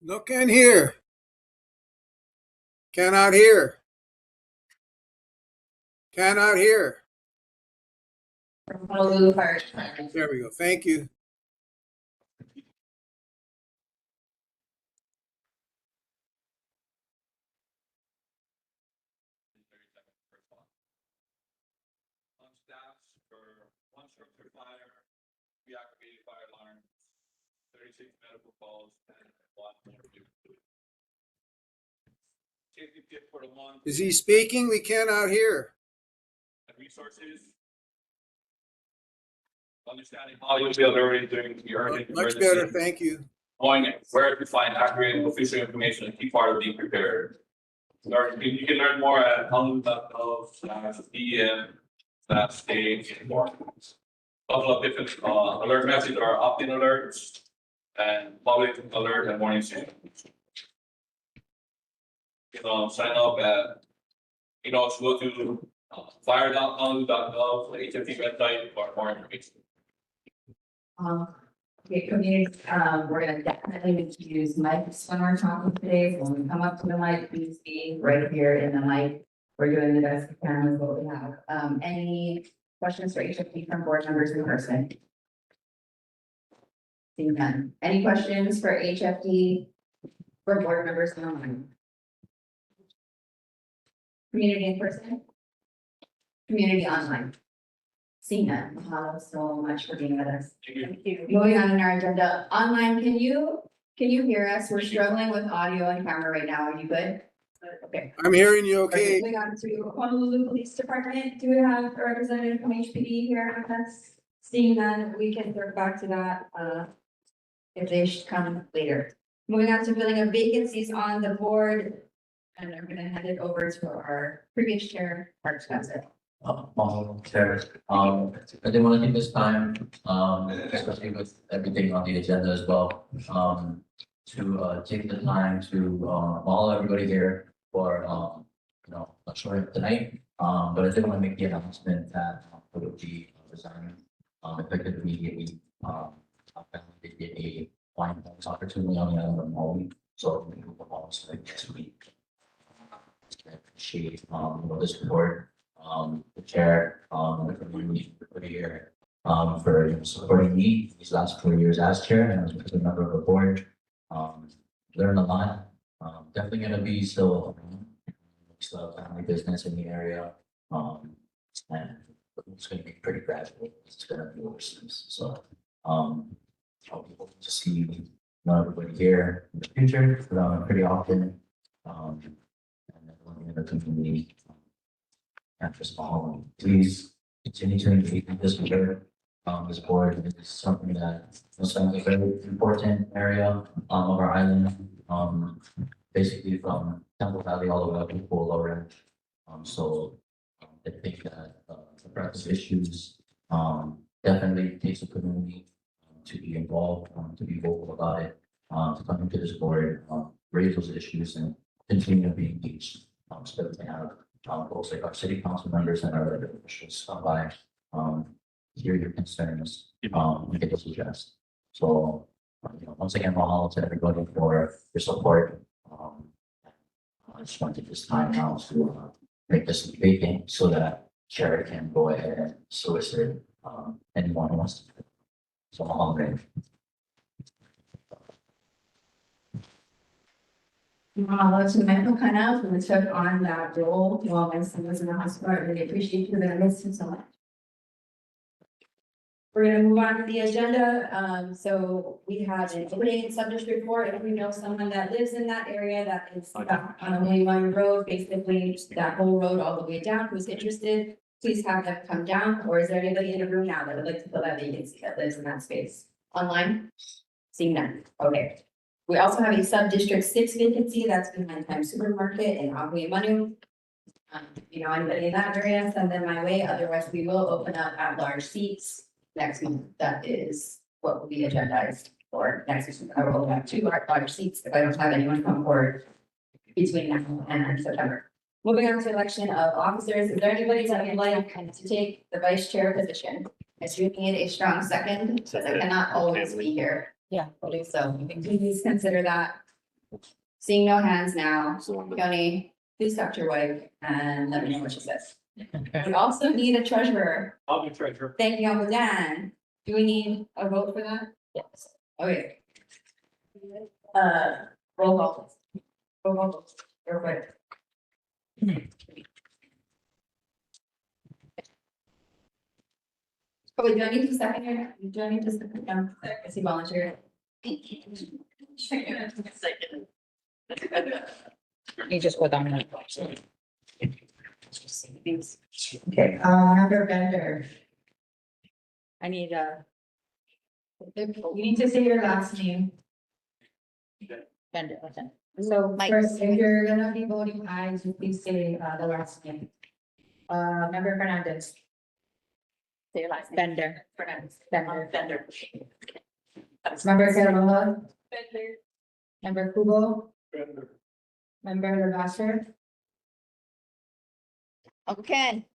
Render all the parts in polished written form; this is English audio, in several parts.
No, can hear. Cannot hear. Cannot hear. Honolulu Fire Department. There we go. Thank you. On staff for one structure fire, reactivated fire alarm, 36 medical calls, and one more due. Safety tip for the month Is he speaking? We cannot hear. and resources. Understanding how you'll be alerted during the urgent Much emergency. better. Thank you. Knowing where to find accurate and official information, a key part of being prepared. You can learn more at honolulu.gov/DEM/stage. Couple of different alert messages are opt-in alerts and public alert and warning signals. Sign up at, so go to fire.honolulu.gov, HFT website for more information. Okay, community, we're gonna definitely need to use mics when we're talking today. So when we come up to the mic, please be right here in the mic. We're doing the best we can with what we have. Any questions for HFD from board members in person? Seeing none. Any questions for HFD for board members online? Community in person? Community online? Seeing none. Mahalo so much for being with us. Thank you. Moving on in our agenda, online, can you hear us? We're struggling with audio and camera right now. Are you good? Okay. I'm hearing you okay. Moving on to Honolulu Police Department, do we have a representative from HPD here with us? Seeing none, we can circle back to that, if they should come later. Moving on to filling of vacancies on the board, and I'm gonna hand it over to our previous chair, Park Spencer. Chair, I did want to take this time, especially with everything on the agenda as well, to take the time to follow everybody here for, not sure tonight, but I did want to make the announcement that I will be resigning, effective immediately. I did get a fine bonus opportunity on the island of Maui, so we will also next week. I appreciate, the support. The chair, the community for here, for supporting me these last 4 years as chair and as a member of the board. Learned a lot. Definitely gonna be still family business in the area. And it's gonna be pretty gradual. It's gonna be overseas. So, I'll be able to see everybody here in the future, pretty often. And everyone in the community. And just follow, please continue to engage with this board. This board is something that is a very important area of our island. Basically from Temple Valley all the way up to Pu'u Lower. So I think that the practice issues definitely takes a community to be involved, to be vocal about it, to come into this board, raise those issues and continue to be engaged. So that we have folks like our city council members and our elected officials come by, hear your concerns, and get those addressed. So, once again, mahalo to everybody for your support. I just want to take this time now to make this vacant so that chair can go ahead and solicit anyone who wants to. So mahalo. Greg. Mahalo to Michael Kana who took on that role while my son was in the hospital. I really appreciate you. I miss him so much. We're gonna move on to the agenda, so we have an opening in sub-district 4. If we know someone that lives in that area that is back on a William Road, basically that whole road all the way down, who's interested, please have them come down, or is there anybody in the room now that would like to fill that vacancy that lives in that space? Online? Seeing none, okay. We also have a sub-district 6 vacancy that's behind Time Supermarket in Ahui Manu. Anybody in that area, send them my way, otherwise we will open up at large seats next month. That is what will be agendized for next week. I will have 2 large seats if I don't have anyone come forward between now and September. Moving on to election of officers, is there anybody that would like to take the vice chair position? I do need a strong second, because I cannot always be here. Yeah. So please consider that Seeing no hands now, Yoni, please talk to your wife and let me know what she says. We also need a treasurer. I'll be treasurer. Thank you, Uncle Dan. Do we need a vote for that? Yes. Okay. Roll call. Roll call, real quick. Oh, wait, do I need to second here? Do I need to second? Is he volunteer? You just go down that. Okay, member Bender. I need a You need to say your last name. vendor, okay. So first, if you're gonna be voting aye, you please say the last name. Member Fernandez. Say your last name. Vendor. Fernandez. Vendor. Member Carola. Bender. Member Kubo. Bender. Member Lavasser. Okay.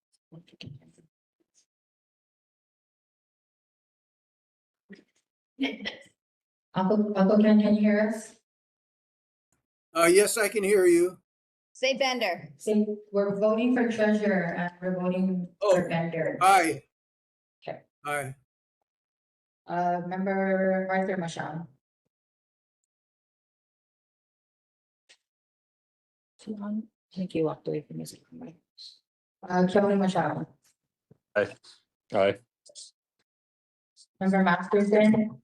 Uncle Ken, can you hear us? Yes, I can hear you. Say Bender. Say, we're voting for treasurer and we're voting for Oh. vendor. Aye. Okay. Aye. Member Arthur Machado. I think you walked away from this. Kelly Machado. Aye. Aye. Member Masterson.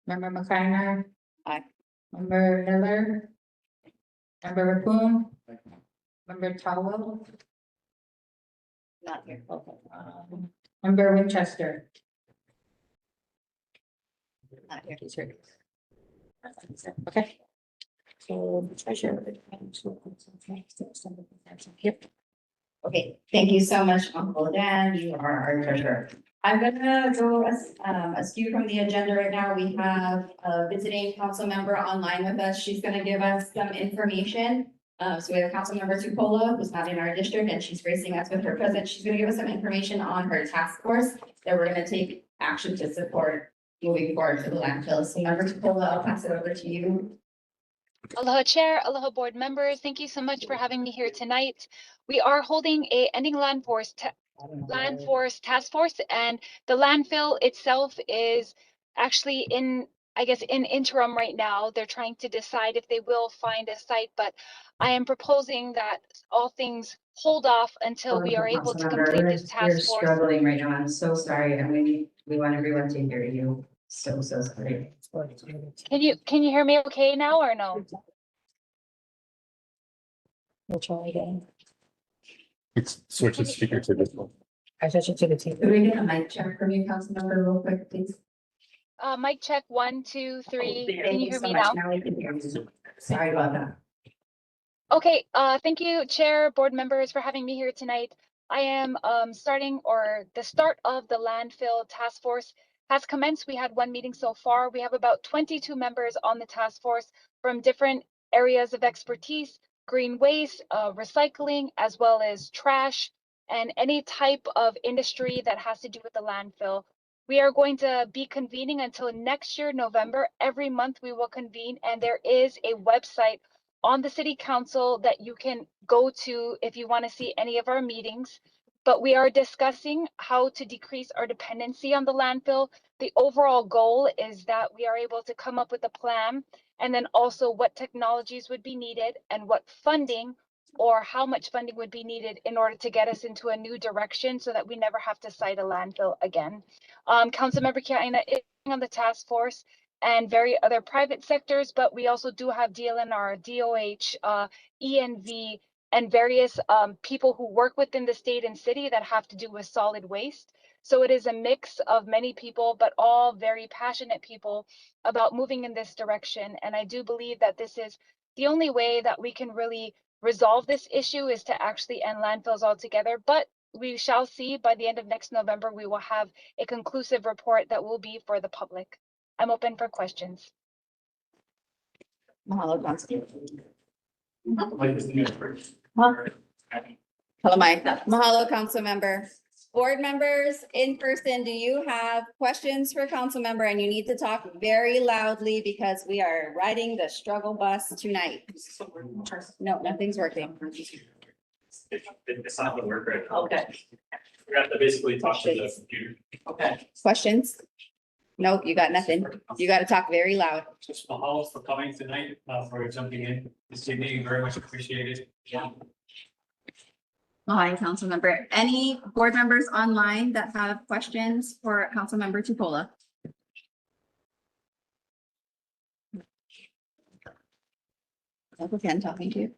Member McIntyre. Aye. Member Miller. Member Raccoon. Member Towell. Not here, okay. Member Winchester. Not here, he's here. Okay. So treasure. Yep. Okay, thank you so much, Uncle Dan. You are our treasurer. I'm gonna go askew from the agenda right now. We have a visiting council member online with us. She's gonna give us some information. So we have council member Tupola, who's not in our district, and she's gracing us with her presence. She's gonna give us some information on her task force that we're gonna take action to support moving forward for the landfill. So member Tupola, I'll pass it over to you. Aloha Chair, aloha board members. Thank you so much for having me here tonight. We are holding a ending land force task force, and the landfill itself is actually in interim right now. They're trying to decide if they will find a site, but I am proposing that all things hold off until we are able to complete this We're task force. struggling right now. I'm so sorry. And we want everyone to hear you. So sorry. Can you hear me okay now or no? We'll try again. Switch the speaker to this one. I switched it to the TV. Could we get a mic check from you, council member, real quick, please? Mic check 1, 2, 3. Can Thank you hear so me much. now? Now we can hear you. Sorry about that. Okay, thank you, Chair, board members, for having me here tonight. I am the start of the landfill task force has commenced. We had one meeting so far. We have about 22 members on the task force from different areas of expertise, green waste, recycling, as well as trash, and any type of industry that has to do with the landfill. We are going to be convening until next year, November. Every month we will convene, and there is a website on the city council that you can go to if you want to see any of our meetings. But we are discussing how to decrease our dependency on the landfill. The overall goal is that we are able to come up with a plan, and then also what technologies would be needed and what funding or how much funding would be needed in order to get us into a new direction so that we never have to site a landfill again. Councilmember Kiaina is on the task force and very other private sectors, but we also do have DLNR, DOH, ENV, and various people who work within the state and city that have to do with solid waste. So it is a mix of many people, but all very passionate people about moving in this direction. And I do believe that this is the only way that we can really resolve this issue is to actually end landfills altogether. But we shall see by the end of next November, we will have a conclusive report that will be for the public. I'm open for questions. Mahalo, Constance. Hello, Mike. Mahalo, council member. Board members in person, do you have questions for council member? And you need to talk very loudly because we are riding the struggle bus tonight. No, nothing's working. It's not gonna work right now. Okay. We have to basically talk to the computer. Okay. Questions? Nope, you got nothing. You gotta talk very loud. Just mahalo for coming tonight, for jumping in this evening, very much appreciated. Yeah. Hi, council member. Any board members online that have questions for council member Tupola? Uncle Ken talking to you.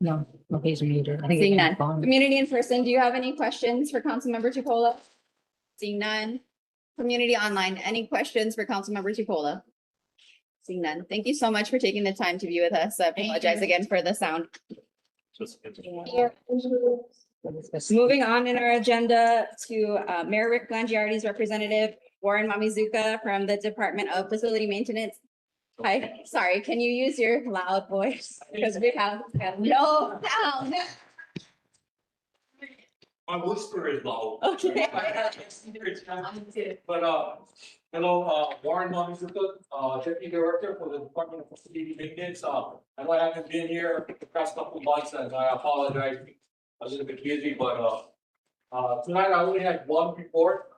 No, he's muted. I think Seeing he's on none. the phone. Community in person, do you have any questions for council member Tupola? Seeing none. Community online, any questions for council member Tupola? Seeing none. Thank you so much for taking the time to be with us. I apologize again for the sound. Here. Moving on in our agenda to Mayor Rick Blangiardi's representative, Warren Mamizuka from the Department of Facility Maintenance. Hi, sorry, can you use your loud voice? Because we have no sound. My whisper is loud. Okay. But, hello, Warren Mamizuka, Deputy Director for the Department of Facility Maintenance. I know I haven't been here the past couple of months, and I apologize. I was a little bit busy, but, tonight I only had one report.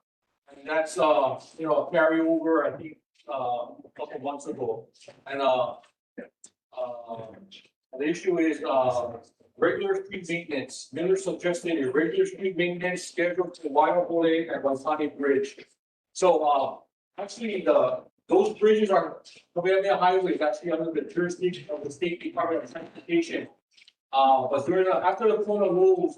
And that's, a carryover, I think, a couple of months ago. And, the issue is, regular street maintenance. Miller suggested a regular street maintenance scheduled to Waiahole and Waisani Bridge. So, actually, those bridges are, Kamehameha Highway is actually under the jurisdiction of the State Department of Transportation. But after the Kona rules,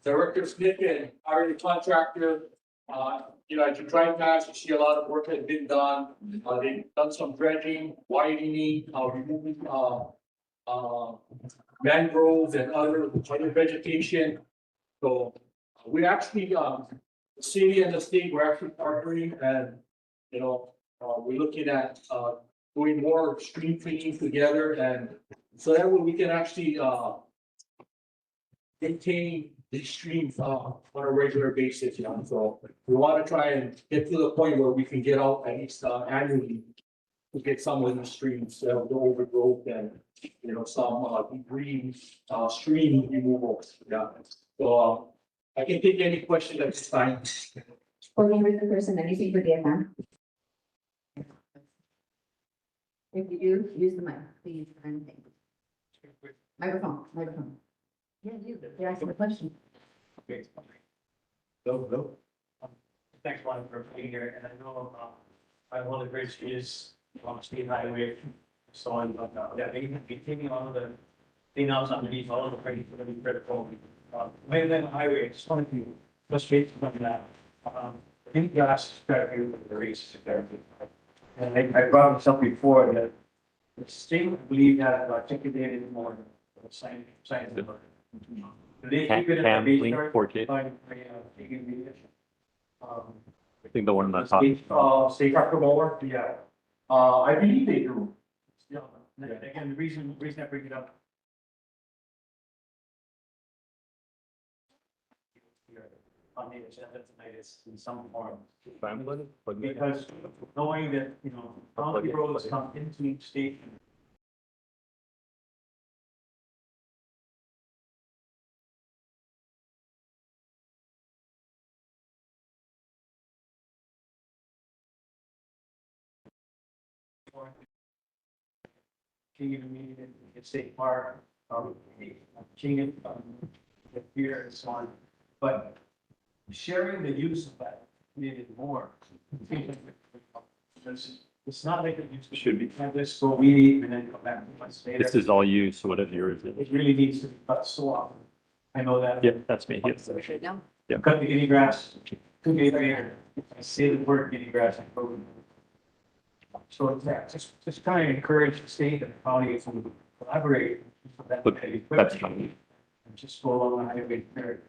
Director Sniffen hired a contractor. As you drive past, you see a lot of work has been done. They've done some dredging, widening, removing, mangroves and other vegetation. So we actually, the city and the state, we're actually partnering and, we're looking at, doing more stream cleaning together and so that way we can actually, maintain these streams, on a regular basis, so we want to try and get to the point where we can get out at least, annually to get some of the streams, the overgrowth and, some, debris, stream removal, yeah. So, I can take any question at this time. Board members in person, anything for the account? If you do, use the mic, please, and thank you. Microphone. Yeah, you're asking a question. Okay. Go. Thanks, Juan, for being here, and I know, one of the bridge is on State Highway. So on, yeah, they can be taking all of the cleanups underneath all of the bridges are really critical. Mainland Highway, just wanted to frustrate from that. In gas therapy with the race therapy. And I brought this up before that the state, I believe, that articulated more science. They keep it in the base by taking the. I think the one that's hot. State Park Mower, yeah. I believe they do. Yeah, again, the reason I bring it up. On the agenda tonight is in some form. Because knowing that, county roads come into each state. King of the Meeting, State Park, King of, here and so on, but sharing the use of that needed more. It's not like it used to. Should be. Have this go weed and then come back to my state. This is all you, so whatever yours is. It really needs to be cut so often. I know that. Yeah, that's me. Yes. No. Cut the guinea grass, 2 days later, I say the word guinea grass and go. So yeah, just trying to encourage the state and county to collaborate. Look, that's And just go along the highway there.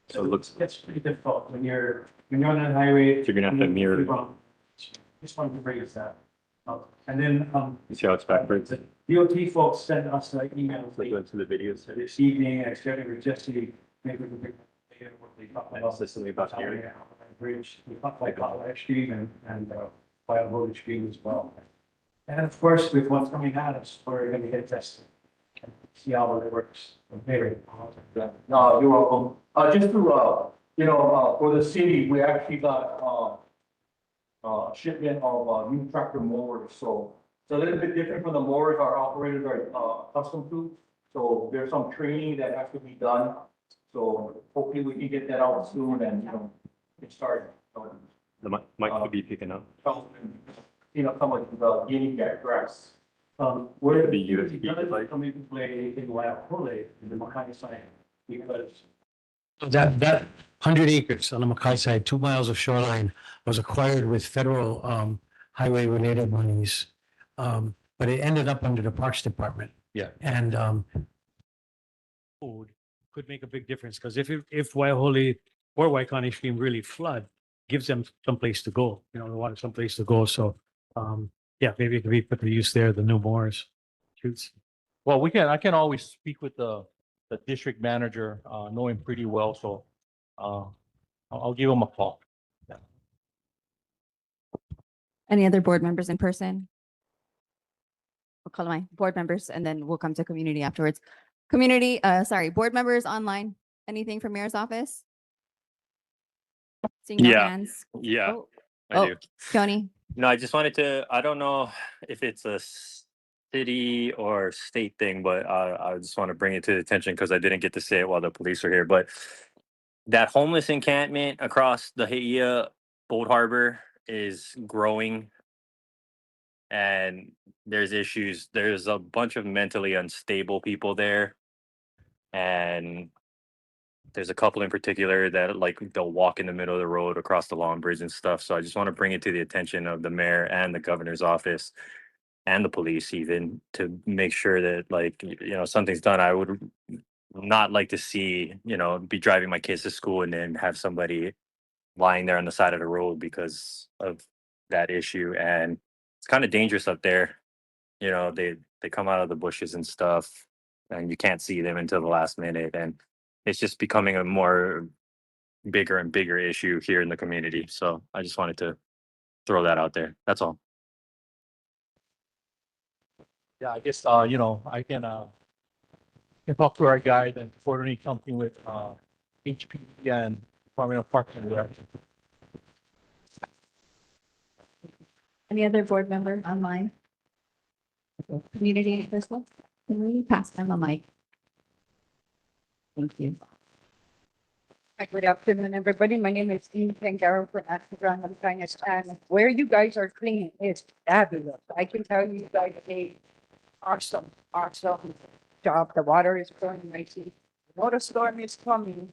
So it looks, It's pretty difficult when you're on that highway. you're gonna have to mirror. Just wanted to bring us that. And then, You see how it's backwards? DOT folks sent us an email Like go into the videos. this evening, I started with Jesse, maybe we could here where we talk And also something about here. Bridge, we talk like Kahaluʻu Stream and Kahaluʻu Stream as well. And of course, with what's coming at us, we're gonna get tested. And see how it works. Very. No, you're welcome. Just to, for the city, we actually got, shipment of, new tractor mowers, so it's a little bit different from the mowers our operators are, accustomed to. So there's some training that has to be done, so hopefully we can get that out soon and, get started. The mic could be picking up. Some of the guinea cat grass. Where Could be the USB device. come into play in Waiakole, in the Makai side, because That 100 acres on the Mackay side, 2 miles of shoreline was acquired with federal highway related monies. But it ended up under the Parks Department. Yeah. And food could make a big difference because if Waiahole or Waikani Stream really flood, gives them someplace to go, they want someplace to go. So yeah, maybe it could be put to use there, the new moors. Shoots. Well, I can always speak with the district manager, know him pretty well, so I'll give him a call. Any other board members in person? We'll call my board members and then we'll come to community afterwards. Board members online. Anything from mayor's office? Seeing no Yeah. hands. Yeah, Oh, I do. Tony, No, I just wanted to, I don't know if it's a city or state thing, but I just want to bring it to the attention because I didn't get to say it while the police were here, but that homeless encampment across the Heia Boat Harbor is growing. And there's issues. There's a bunch of mentally unstable people there. And there's a couple in particular that like they'll walk in the middle of the road across the long bridge and stuff. So I just want to bring it to the attention of the mayor and the governor's office and the police even to make sure that like, something's done. I would not like to see, be driving my kids to school and then have somebody lying there on the side of the road because of that issue. And it's kind of dangerous up there. They come out of the bushes and stuff and you can't see them until the last minute. And it's just becoming a more bigger and bigger issue here in the community. So I just wanted to throw that out there. That's all. Yeah, I guess, I can talk to our guide and coordinate something with HPD and Department of Parks and Rec. any other board member online? Community in person? Can we pass them a mic? Thank you. Good afternoon, everybody. My name is Dean Pangaro from Astronomical Kindness, and where you guys are cleaning is fabulous. I can tell you guys did awesome job. The water is flowing nicely. The storm is coming,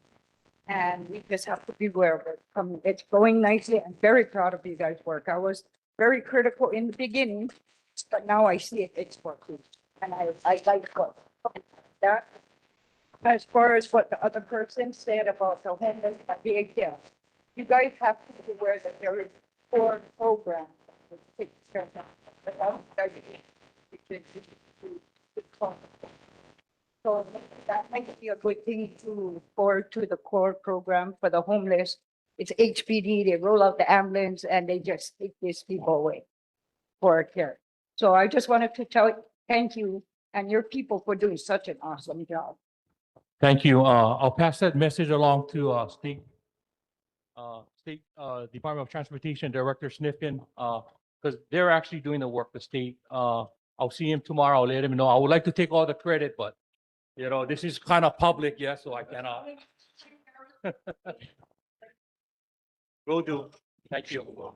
and we just have to be aware of it. It's flowing nicely. I'm very proud of you guys' work. I was very critical in the beginning, but now I see it's working, and I like what that. As far as what the other person said about the homeless, big deal. You guys have to be aware that there is 4 programs. that take care of that. But I'm starting to So that might be a good thing to forward to the core program for the homeless. It's HPD, they roll out the ambulance and they just take these people away for care. So I just wanted to thank you and your people for doing such an awesome job. Thank you. I'll pass that message along to State Department of Transportation Director Snifkin, because they're actually doing the work, the state. I'll see him tomorrow. I'll let him know. I would like to take all the credit, but this is kind of public, yeah, so I cannot. Will do. Thank you.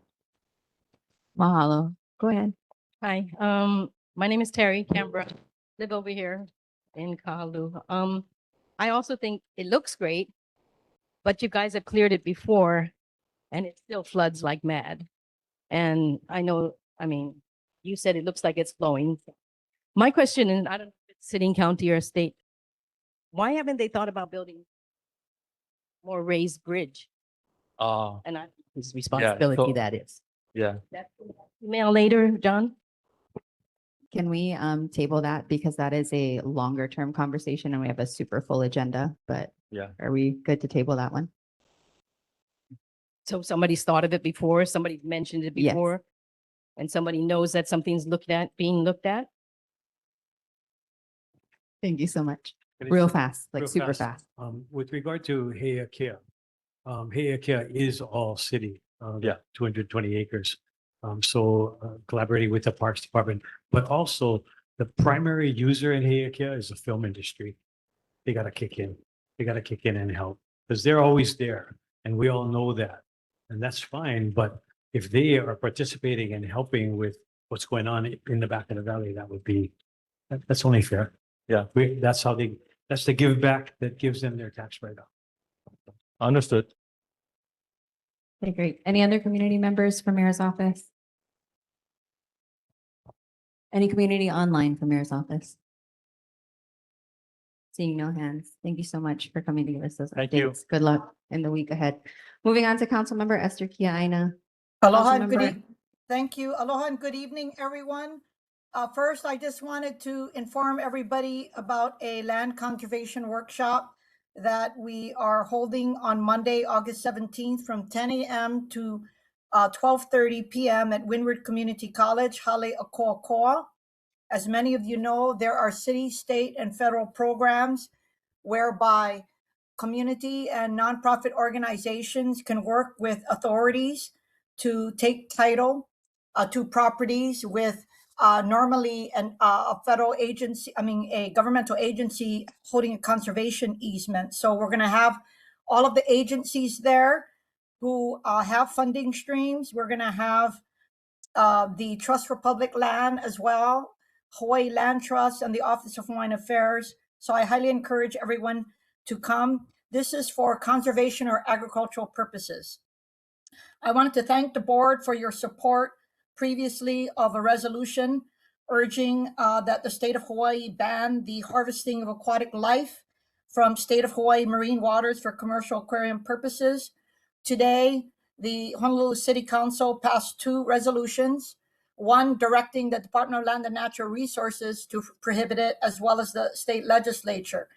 Mahalo. Go ahead. Hi, my name is Terry Canberra, live over here in Kahaluʻu. I also think it looks great, but you guys have cleared it before and it still floods like mad. And you said it looks like it's flowing. My question is, I don't know if it's city, county or state, why haven't they thought about building more raised bridge? And whose responsibility so- that is. Yeah. Email later, John? Can we table that because that is a longer term conversation and we have a super full agenda, but Yeah. are we good to table that one? So somebody's thought of it before, somebody mentioned it Yes. before, and somebody knows that something's being looked at. Thank you so much. But Real it's fast, like real super fast. With regard to Heiakea, Heiakea is all city. Yeah. 220 acres. Collaborating with the Parks Department, but also the primary user in Heiakea is the film industry. They gotta kick in. They gotta kick in and help because they're always there and we all know that. And that's fine, but if they are participating and helping with what's going on in the back of the valley, that would be, that's only fair. Yeah. That's that's the give back that gives them their tax write-off. Understood. Okay, great. Any other community members from Mayor's office? Any community online from Mayor's office? Seeing no hands. Thank you so much for coming to give us those Thank you. updates. Good luck in the week ahead. Moving on to Councilmember Esther Kia-Aina. Aloha and good Councilmember- Thank you. Aloha and good evening, everyone. First, I just wanted to inform everybody about a land conservation workshop that we are holding on Monday, August 17th from 10 a.m. to 12:30 p.m. at Windward Community College, Haleʻokoʻokoʻa. As many of you know, there are city, state, and federal programs whereby community and nonprofit organizations can work with authorities to take title to properties with normally a federal agency, a governmental agency holding a conservation easement. So we're going to have all of the agencies there who have funding streams. We're going to have the Trust for Public Land as well, Hawaii Land Trust, and the Office of Hawaiian Affairs. So I highly encourage everyone to come. This is for conservation or agricultural purposes. I wanted to thank the board for your support previously of a resolution urging that the state of Hawaii ban the harvesting of aquatic life from state of Hawaii marine waters for commercial aquarium purposes. Today, the Honolulu City Council passed 2 resolutions, one directing the Department of Land and Natural Resources to prohibit it, as well as the state legislature.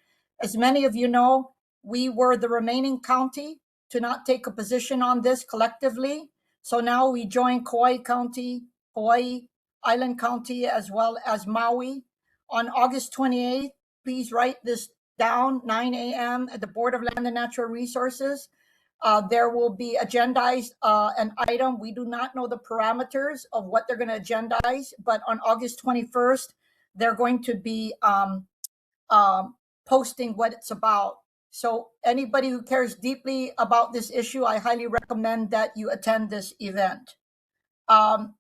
As many of you know, we were the remaining county to not take a position on this collectively. So now we join Kauai County, Hawaii Island County, as well as Maui. On August 28th, please write this down, 9 a.m. at the Board of Land and Natural Resources. There will be agendized an item. We do not know the parameters of what they're going to agendize, but on August 21st, they're going to be posting what it's about. So anybody who cares deeply about this issue, I highly recommend that you attend this event.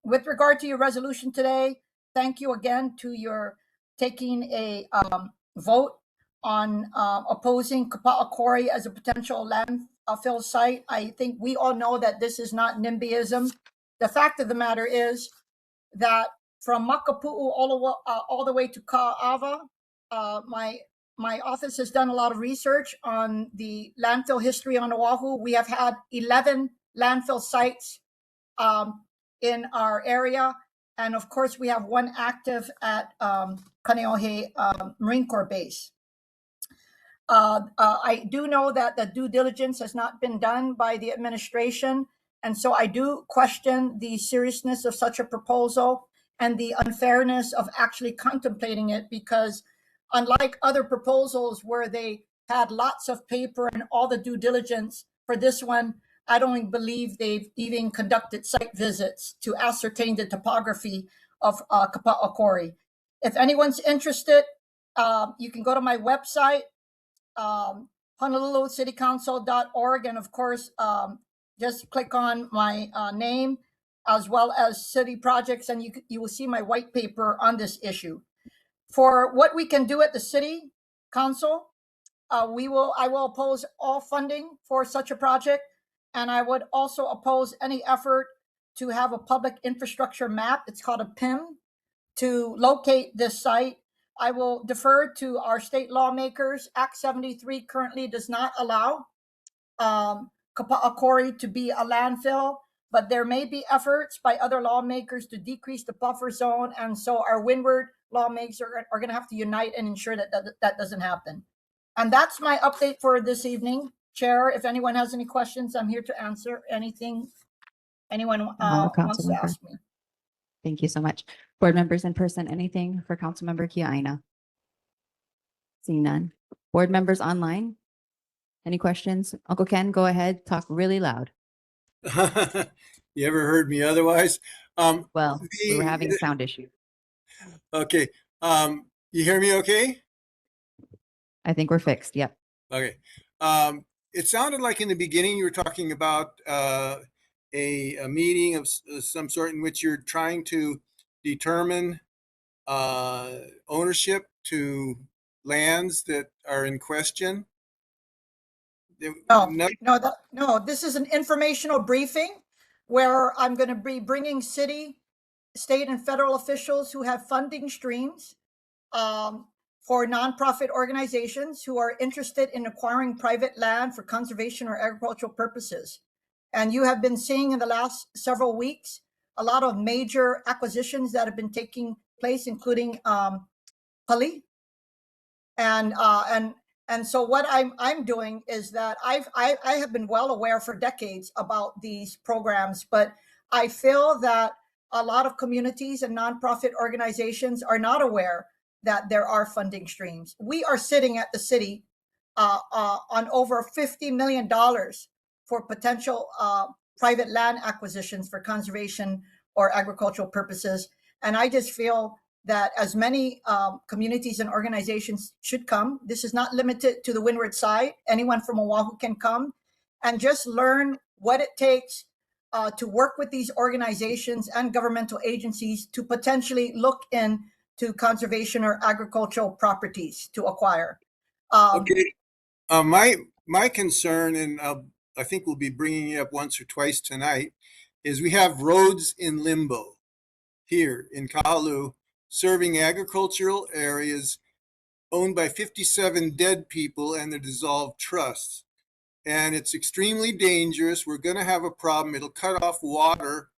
With regard to your resolution today, thank you again to your taking a vote on opposing Kapa'akori as a potential landfill site. I think we all know that this is not NIMBYism. The fact of the matter is that from Makapu'u all the way to Ka'ava, my office has done a lot of research on the landfill history on Oahu. We have had 11 landfill sites in our area. And of course, we have 1 active at Kaneohe Marine Corps Base. I do know that the due diligence has not been done by the administration. And so I do question the seriousness of such a proposal and the unfairness of actually contemplating it, because unlike other proposals where they had lots of paper and all the due diligence, for this one, I don't believe they've even conducted site visits to ascertain the topography of Kapa'akori. If anyone's interested, you can go to my website, honolulucitycouncil.org, and of course, just click on my name as well as city projects, and you will see my white paper on this issue. For what we can do at the city council, I will oppose all funding for such a project, and I would also oppose any effort to have a public infrastructure map. It's called a PIM to locate this site. I will defer to our state lawmakers. Act 73 currently does not allow Kapa'akori to be a landfill, but there may be efforts by other lawmakers to decrease the buffer zone. And so our windward lawmakers are going to have to unite and ensure that that doesn't happen. And that's my update for this evening. Chair, if anyone has any questions, I'm here to answer anything anyone wants to Councilmember. ask me. Thank you so much. Board members in person, anything for Councilmember Kiaina? Seeing none. Board members online? Any questions? Uncle Ken, go ahead, talk really loud. You ever heard me otherwise? Well, we were having a sound issue. Okay. You hear me okay? I think we're fixed, yep. Okay. It sounded like in the beginning you were talking about a meeting of some sort in which you're trying to determine ownership to lands that are in question. No, this is an informational briefing where I'm going to be bringing city, state, and federal officials who have funding streams for nonprofit organizations who are interested in acquiring private land for conservation or agricultural purposes. And you have been seeing in the last several weeks a lot of major acquisitions that have been taking place, including Pali. And so what I'm doing is that I have been well aware for decades about these programs, but I feel that a lot of communities and nonprofit organizations are not aware that there are funding streams. We are sitting at the city on over $50 million for potential private land acquisitions for conservation or agricultural purposes. And I just feel that as many communities and organizations should come. This is not limited to the windward side. Anyone from Oahu can come and just learn what it takes to work with these organizations and governmental agencies to potentially look into conservation or agricultural properties to acquire. Okay. My concern, and I think we'll be bringing it up once or twice tonight, is we have roads in limbo here in Kahaluʻu, serving agricultural areas owned by 57 dead people and their dissolved trusts. And it's extremely dangerous. We're going to have a problem. It'll cut off water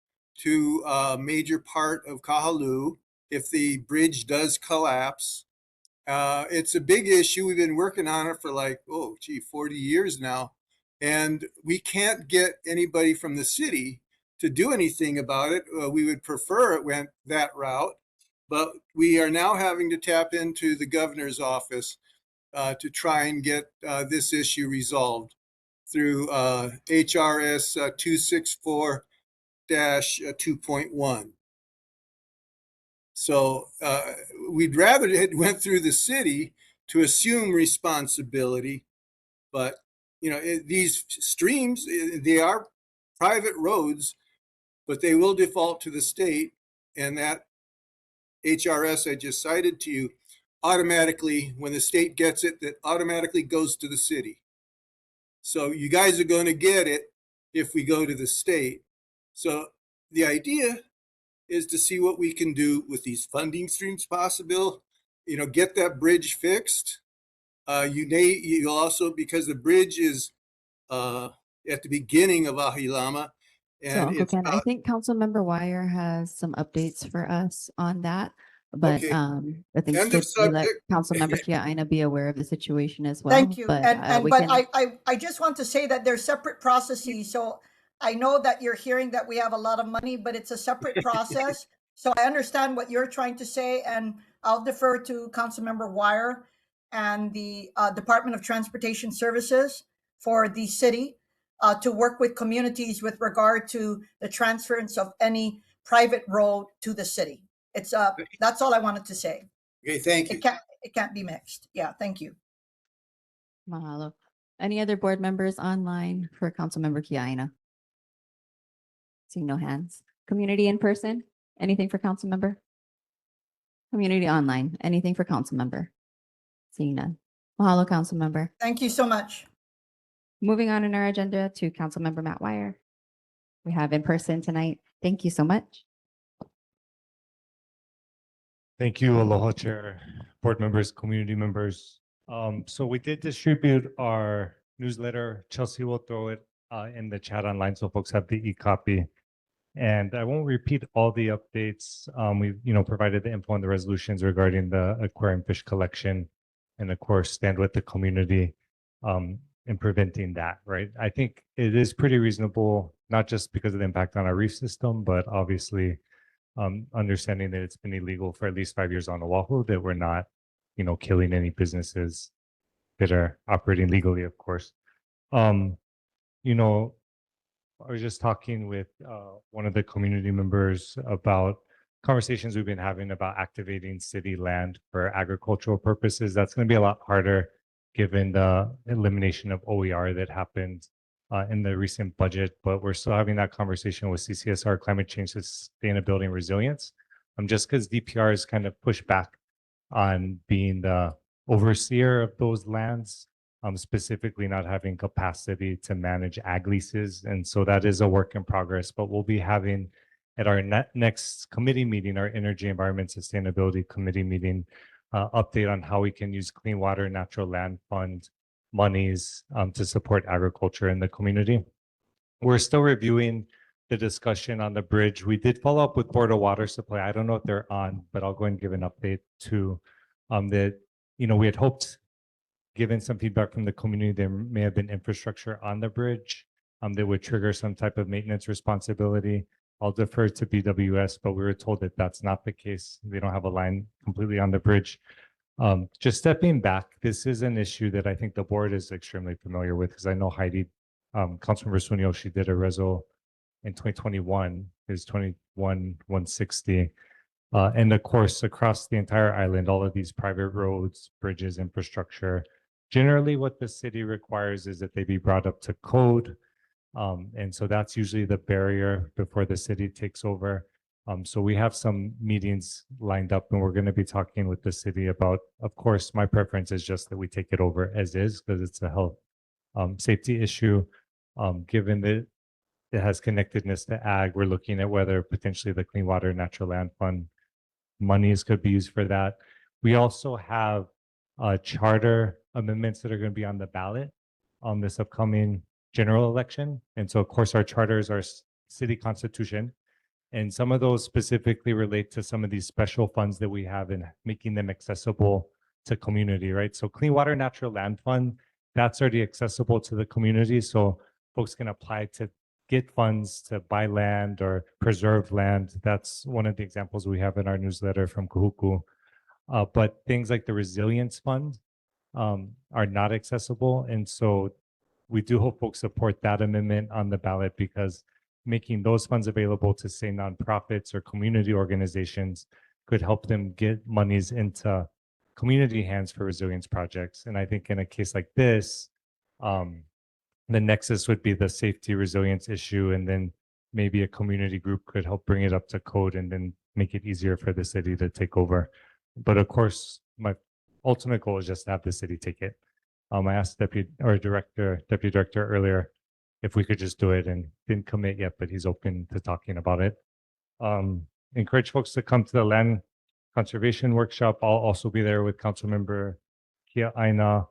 to a major part of Kahaluʻu if the bridge does collapse. It's a big issue. We've been working on it for 40 years now. And we can't get anybody from the city to do anything about it. We would prefer it went that route. But we are now having to tap into the governor's office to try and get this issue resolved through HRS 264-2.1. So we'd rather it went through the city to assume responsibility. But, these streams, they are private roads, but they will default to the state. And that HRS I just cited to you automatically, when the state gets it, that automatically goes to the city. So you guys are going to get it if we go to the state. So the idea is to see what we can do with these funding streams possible, get that bridge fixed. You'll also, because the bridge is at the beginning of Ahilama. So Uncle Ken, I think Councilmember Wire has some updates for us on that. But Okay. I think End of should we let subject. Councilmember Kiaina be aware of the situation as well. Thank you. But, But can- I just want to say that they're separate processes. So I know that you're hearing that we have a lot of money, but it's a separate process. So I understand what you're trying to say, and I'll defer to Councilmember Wire and the Department of Transportation Services for the city to work with communities with regard to the transference of any private road to the city. It's that's all I wanted to say. Okay, thank you. It can't be mixed. Yeah, thank you. Mahalo. Any other board members online for Councilmember Kiaina? Seeing no hands. Community in person? Anything for Councilmember? Community online? Anything for Councilmember? Seeing none. Mahalo, Councilmember. Thank you so much. Moving on in our agenda to Councilmember Matt Wire. We have in person tonight. Thank you so much. Thank you, Aloha Chair, board members, community members. So we did distribute our newsletter. Chelsea will throw it in the chat online so folks have the e-copy. And I won't repeat all the updates. We've, provided the info on the resolutions regarding the aquarium fish collection and of course, stand with the community in preventing that, right? I think it is pretty reasonable, not just because of the impact on our reef system, but obviously understanding that it's been illegal for at least 5 years on Oahu, that we're not, killing any businesses that are operating legally, of course. You know, I was just talking with one of the community members about conversations we've been having about activating city land for agricultural purposes. That's going to be a lot harder given the elimination of OER that happened in the recent budget, but we're still having that conversation with CCSR, climate change, sustainability, and resilience. Just because DPR is kind of pushed back on being the overseer of those lands, specifically not having capacity to manage ag leases. And so that is a work in progress, but we'll be having at our next committee meeting, our Energy, Environment, Sustainability Committee meeting, update on how we can use Clean Water Natural Land Fund monies to support agriculture in the community. We're still reviewing the discussion on the bridge. We did follow up with Board of Water Supply. I don't know if they're on, but I'll go and give an update to that. We had hoped, given some feedback from the community, there may have been infrastructure on the bridge that would trigger some type of maintenance responsibility. I'll defer to BWS, but we were told that that's not the case. They don't have a line completely on the bridge. Just stepping back, this is an issue that I think the board is extremely familiar with, because I know Heidi, Councilmember Sunio, she did a reso in 2021, is 21-160. And of course, across the entire island, all of these private roads, bridges, infrastructure, generally what the city requires is that they be brought up to code. And so that's usually the barrier before the city takes over. So we have some meetings lined up, and we're going to be talking with the city about, of course, my preference is just that we take it over as is, because it's a health safety issue. Given that it has connectedness to ag, we're looking at whether potentially the Clean Water Natural Land Fund monies could be used for that. We also have charter amendments that are going to be on the ballot on this upcoming general election. And so, of course, our charter is our city constitution. And some of those specifically relate to some of these special funds that we have and making them accessible to community, right? So Clean Water Natural Land Fund, that's already accessible to the community. So folks can apply to get funds to buy land or preserve land. That's one of the examples we have in our newsletter from Kahaluʻu. But things like the Resilience Fund are not accessible. And so we do hope folks support that amendment on the ballot, because making those funds available to, say, nonprofits or community organizations could help them get monies into community hands for resilience projects. And I think in a case like this, the nexus would be the safety resilience issue, and then maybe a community group could help bring it up to code and then make it easier for the city to take over. But of course, my ultimate goal is just to have the city take it. I asked deputy director earlier if we could just do it, and didn't commit yet, but he's open to talking about it. Encourage folks to come to the land conservation workshop. I'll also be there with Councilmember Kia Aina.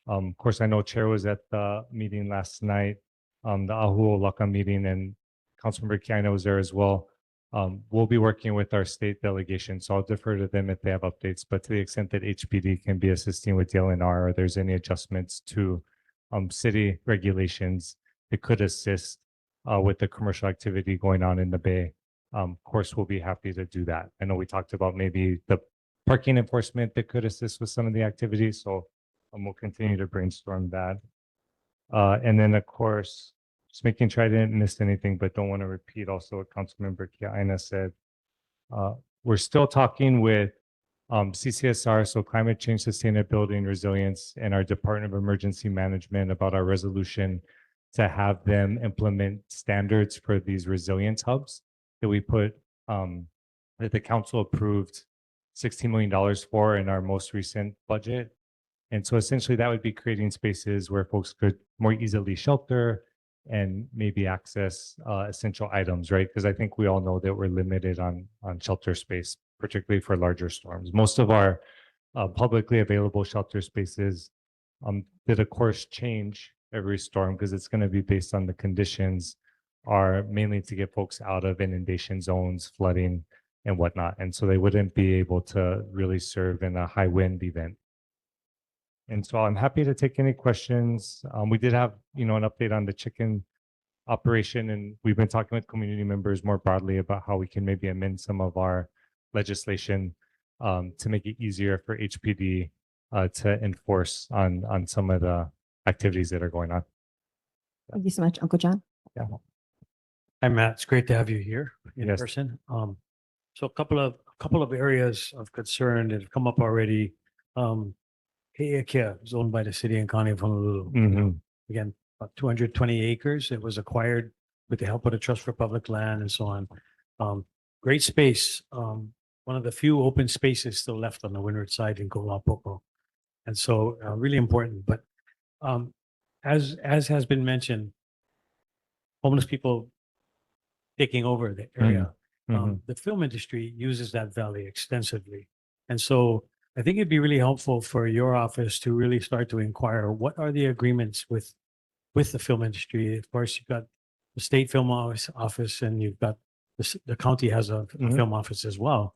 Of course, I know Chair was at the meeting last night, the Ahu Laka meeting, and Councilmember Kia Aina was there as well. We'll be working with our state delegation, so I'll defer to them if they have updates. But to the extent that HPD can be assisting with DLNR, or there's any adjustments to city regulations that could assist with the commercial activity going on in the Bay, of course, we'll be happy to do that. I know we talked about maybe the parking enforcement that could assist with some of the activities, so we'll continue to brainstorm that. And then, of course, just making sure I didn't miss anything, but don't want to repeat also what Councilmember Kia Aina said. We're still talking with CCSR, so Climate Change, Sustainability, and Resilience, and our Department of Emergency Management about our resolution to have them implement standards for these resilience hubs that we put, that the council approved $16 million for in our most recent budget. And so essentially that would be creating spaces where folks could more easily shelter and maybe access essential items, right? Because I think we all know that we're limited on shelter space, particularly for larger storms. Most of our publicly available shelter spaces did of course change every storm, because it's going to be based on the conditions are mainly to get folks out of inundation zones, flooding and whatnot. And so they wouldn't be able to really serve in a high wind event. And so I'm happy to take any questions. We did have, an update on the chicken operation, and we've been talking with community members more broadly about how we can maybe amend some of our legislation to make it easier for HPD to enforce on some of the activities that are going on. Thank you so much, Uncle John. Yeah. Hi, Matt. It's great to have you here in Yes. person. So a couple of areas of concern that have come up already. Heiakia is owned by the city and county of Honolulu. Mhm. Again, about 220 acres. It was acquired with the help of the Trust for Public Land and so on. Great space. One of the few open spaces still left on the windward side in Ko'olapoko. And so really important. But as has been mentioned, homeless people taking over the area. The film industry uses that valley extensively. And so I think it'd be really helpful for your office to really start to inquire, what are the agreements with the film industry? Of course, you've got the state film office and you've got the county has a film office as well.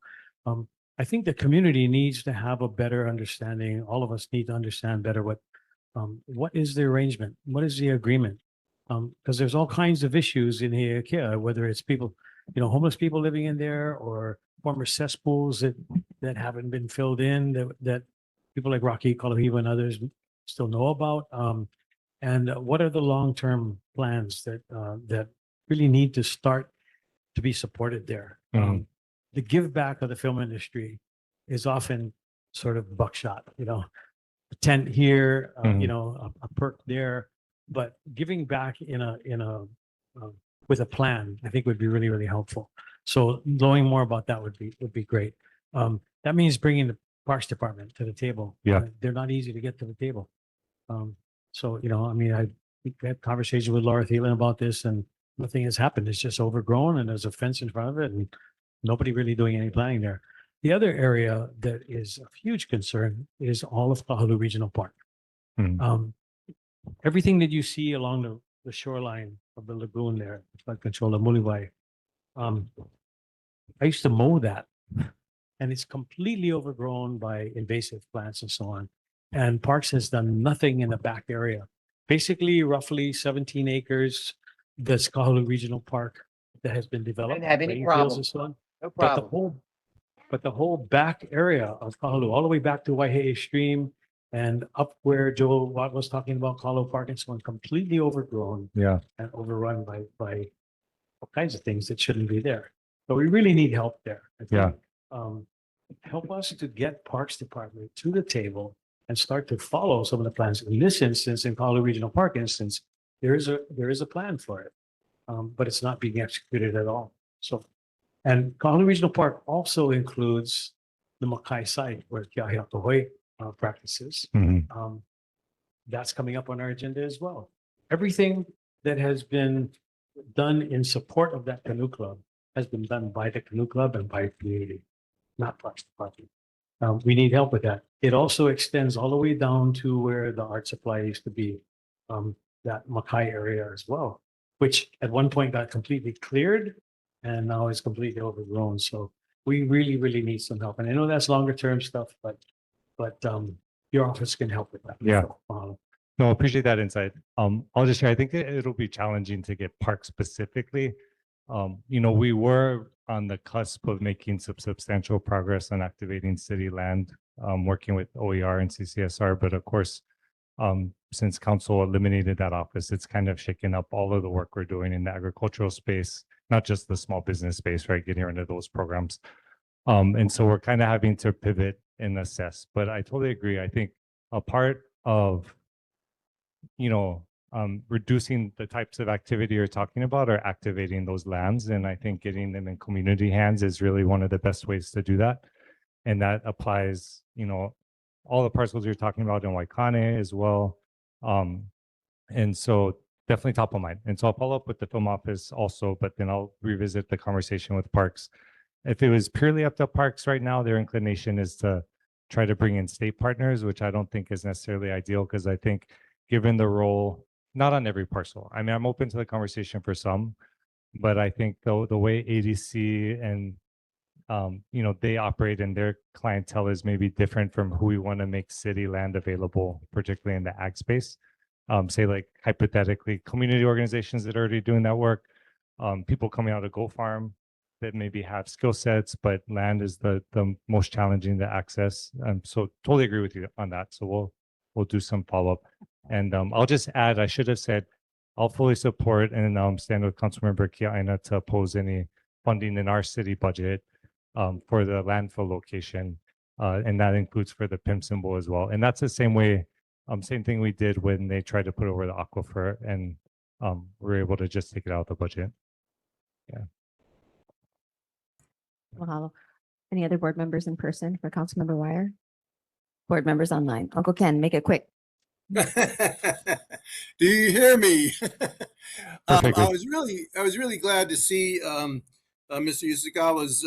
I think the community needs to have a better understanding. All of us need to understand better what is the arrangement? What is the agreement? Because there's all kinds of issues in Heiakia, whether it's people, homeless people living in there or former cesspools that haven't been filled in that people like Rocky, Kahaluʻu and others still know about. And what are the long-term plans that really need to start to be supported there? The give back of the film industry is often sort of buckshot, a tent here, a perk there, but giving back with a plan, I think would be really, really helpful. So knowing more about that would be great. That means bringing the Parks Department to the table. Yeah. They're not easy to get to the table. So, I had conversations with Laura Thielen about this and nothing has happened. It's just overgrown and there's a fence in front of it and nobody really doing any planning there. The other area that is of huge concern is all of Kahaluʻu Regional Park. Everything that you see along the shoreline of the lagoon there, flood control of Muliwai, I used to mow that and it's completely overgrown by invasive plants and so on. And Parks has done nothing in the back area. Basically, roughly 17 acres, that's Kahaluʻu Regional Park that has been developed. Didn't have any playing problem. fields and so on. No But problem. the whole back area of Kahaluʻu, all the way back to Waihee Stream and up where Joe Watt was talking about Kahaluʻu Park and so on, completely overgrown Yeah. and overrun by all kinds of things that shouldn't be there. So we really need help there. I think. Yeah. Help us to get Parks Department to the table and start to follow some of the plans. In this instance, in Kahaluʻu Regional Park instance, there is a plan for it, but it's not being executed at all. So, and Kahaluʻu Regional Park also includes the Makai site where Kiahiakohoi practices. That's coming up on our agenda as well. Everything that has been done in support of that canoe club has been done by the canoe club and by the community, not Parks Department. We need help with that. It also extends all the way down to where the art supply used to be, that Makai area as well, which at one point got completely cleared and now is completely overgrown. So we really, really need some help. And I know that's longer term stuff, but your office can help with that. Yeah. So, No, appreciate that insight. I'll just share, I think it'll be challenging to get parks specifically. We were on the cusp of making some substantial progress on activating city land, working with OER and CCSR, but of course, since council eliminated that office, it's kind of shaken up all of the work we're doing in the agricultural space, not just the small business space, right? Getting into those programs. And so we're kind of having to pivot and assess, but I totally agree. I think a part of, reducing the types of activity you're talking about are activating those lands. And I think getting them in community hands is really one of the best ways to do that. And that applies, all the parcels you're talking about in Waikane as well. And so definitely top of mind. And so I'll follow up with the film office also, but then I'll revisit the conversation with Parks. If it was purely up to Parks right now, their inclination is to try to bring in state partners, which I don't think is necessarily ideal because I think given the role, not on every parcel. I mean, I'm open to the conversation for some, But I think the way ADC and they operate and their clientele is maybe different from who we want to make city land available, particularly in the ag space. Say like hypothetically, community organizations that are already doing that work, people coming out of Go Farm that maybe have skill sets, but land is the most challenging to access. So totally agree with you on that. So we'll do some follow up. And I'll just add, I should have said, I'll fully support and stand with Councilmember Kiaina to oppose any funding in our city budget for the landfill location. And that includes for the PIM symbol as well. And that's the same way, same thing we did when they tried to put over the aquifer and we were able to just take it out of the budget. Yeah. Mahalo. Any other board members in person for Councilmember Wire? Board members online. Uncle Ken, make it quick. Do you hear me? I Perfectly. was really glad to see Mr. Yasukawa's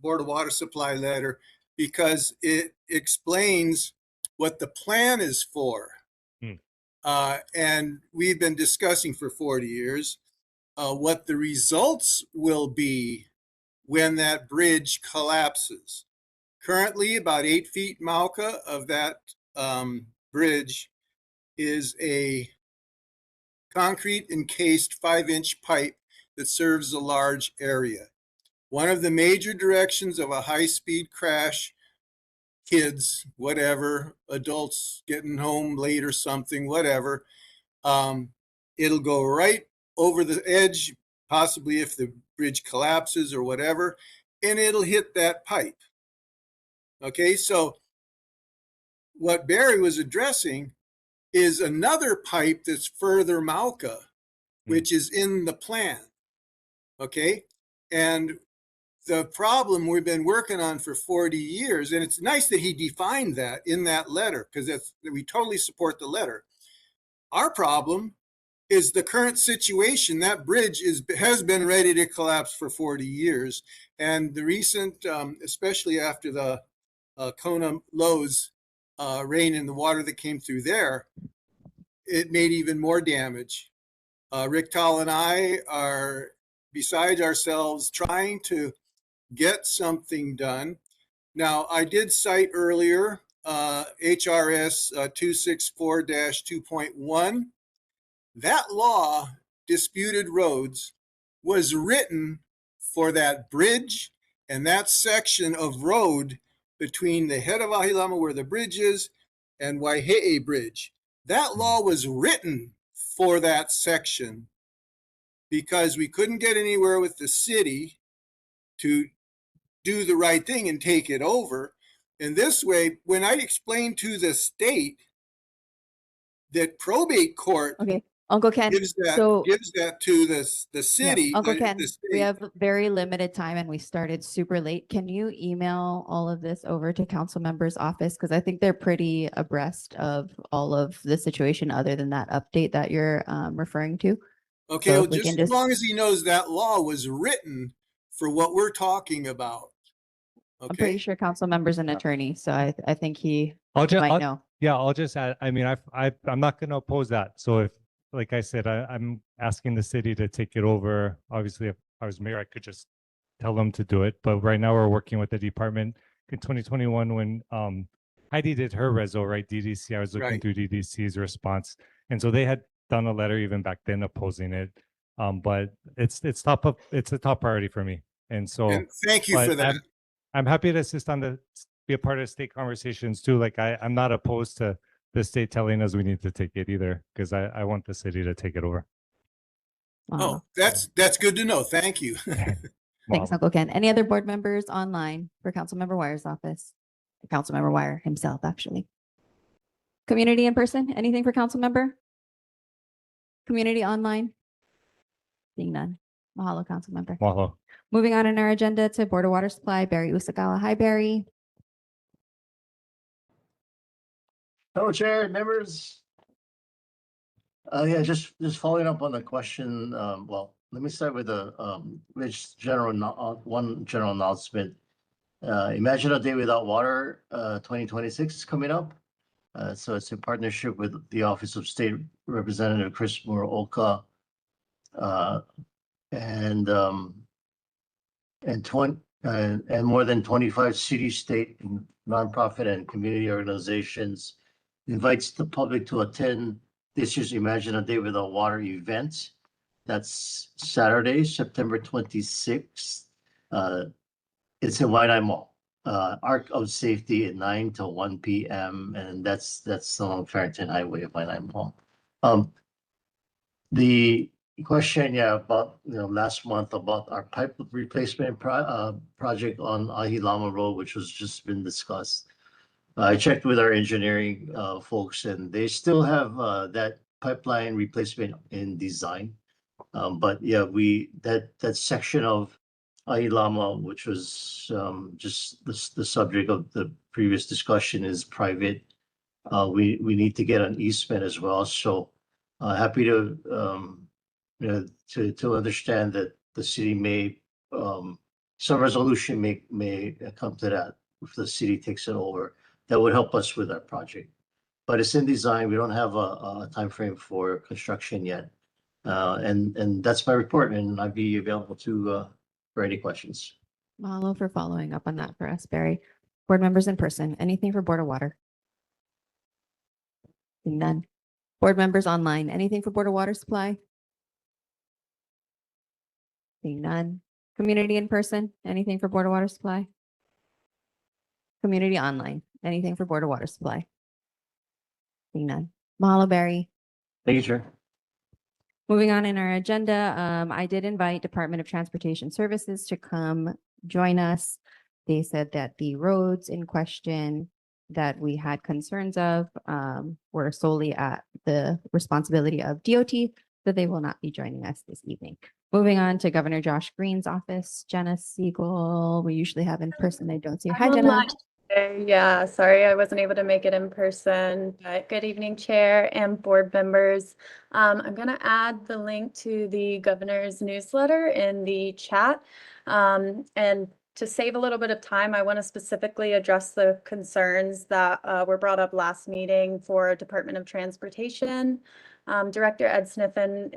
Board of Water Supply letter, because it explains what the plan is for. And we've been discussing for 40 years what the results will be when that bridge collapses. Currently, about 8 feet Mauka of that bridge is a concrete encased 5-inch pipe that serves a large area. One of the major directions of a high-speed crash, kids, whatever, adults getting home late or something, whatever, it'll go right over the edge, possibly if the bridge collapses or whatever, and it'll hit that pipe. Okay, so what Barry was addressing is another pipe that's further Mauka, which is in the plan. Okay, and the problem we've been working on for 40 years, and it's nice that he defined that in that letter, because we totally support the letter. Our problem is the current situation. That bridge has been ready to collapse for 40 years. And the recent, especially after the Kona lows rain and the water that came through there, it made even more damage. Rick Tall and I are beside ourselves trying to get something done. Now, I did cite earlier HRS 264-2.1. That law, disputed roads, was written for that bridge and that section of road between the head of Ahilama, where the bridge is, and Waihe'e Bridge. That law was written for that section because we couldn't get anywhere with the city to do the right thing and take it over. And this way, when I explained to the state that probate court Okay, Uncle Ken, gives that so to the city, Uncle the Ken, we state. have very limited time and we started super late. Can you email all of this over to council members' office? Because I think they're pretty abreast of all of the situation other than that update that you're referring to. Okay, So well, if we just can as long as he knows that law was written for what we're talking about. I'm pretty Okay, sure council member's an attorney, so I think he I'll just, might know. yeah, I'll just add, I mean, I'm not going to oppose that. So if, like I said, I'm asking the city to take it over. Obviously, if I was mayor, I could just tell them to do it. But right now we're working with the department. In 2021, when Heidi did her reso, right, DDC, I was looking Right. through DDC's response. And so they had done a letter even back then opposing it. But it's a top priority for me. And so, and thank you but for that. I'm happy to assist be a part of state conversations too. Like I'm not opposed to the state telling us we need to take it either, because I want the city to take it over. Oh, that's good to know. Thank you. Thanks, Uncle Ken. Any other board members online for Councilmember Wire's office? Councilmember Wire himself, actually. Community in person, anything for council member? Community online? Seeing none. Mahalo, council member. Mahalo. Moving on in our agenda to Board of Water Supply, Barry Usagawa. Hi, Barry. Hello, Chair, members. Yeah, just following up on the question. Well, let me start with the one general announcement. Imagine a Day Without Water 2026 is coming up. So it's in partnership with the Office of State Representative Chris Muraoka, and and more than 25 city, state, and nonprofit and community organizations invites the public to attend this year's Imagine a Day Without Water event. That's Saturday, September 26th. It's in Waianae Mall, Arc of Safety at 9 to 1 p.m. And that's along Farrington Highway of Waianae Mall. The question, about, last month about our pipe replacement project on Ahilama Road, which was just been discussed. I checked with our engineering folks, and they still have that pipeline replacement in design. But yeah, that section of Ahilama, which was just the subject of the previous discussion, is private. We need to get an easement as well. So happy to to understand that the city may some resolution may come to that if the city takes it over. That would help us with that project. But it's in design. We don't have a timeframe for construction yet. And that's my report, and I'd be available to for any questions. Mahalo for following up on that for us, Barry. Board members in person, anything for Board of Water? Seeing none. Board members online, anything for Board of Water Supply? Seeing none. Community in person, anything for Board of Water Supply? Community online, anything for Board of Water Supply? Seeing none. Mahalo, Barry. Thank you, Chair. Moving on in our agenda, I did invite Department of Transportation Services to come join us. They said that the roads in question that we had concerns of were solely at the responsibility of DOT, so they will not be joining us this evening. Moving on to Governor Josh Green's office, Jenna Siegel, we usually have in person. I don't see. Hi, Jenna. Yeah, sorry I wasn't able to make it in person, but good evening, Chair and board members. I'm going to add the link to the governor's newsletter in the chat. And to save a little bit of time, I want to specifically address the concerns that were brought up last meeting for Department of Transportation. Director Ed Sniffen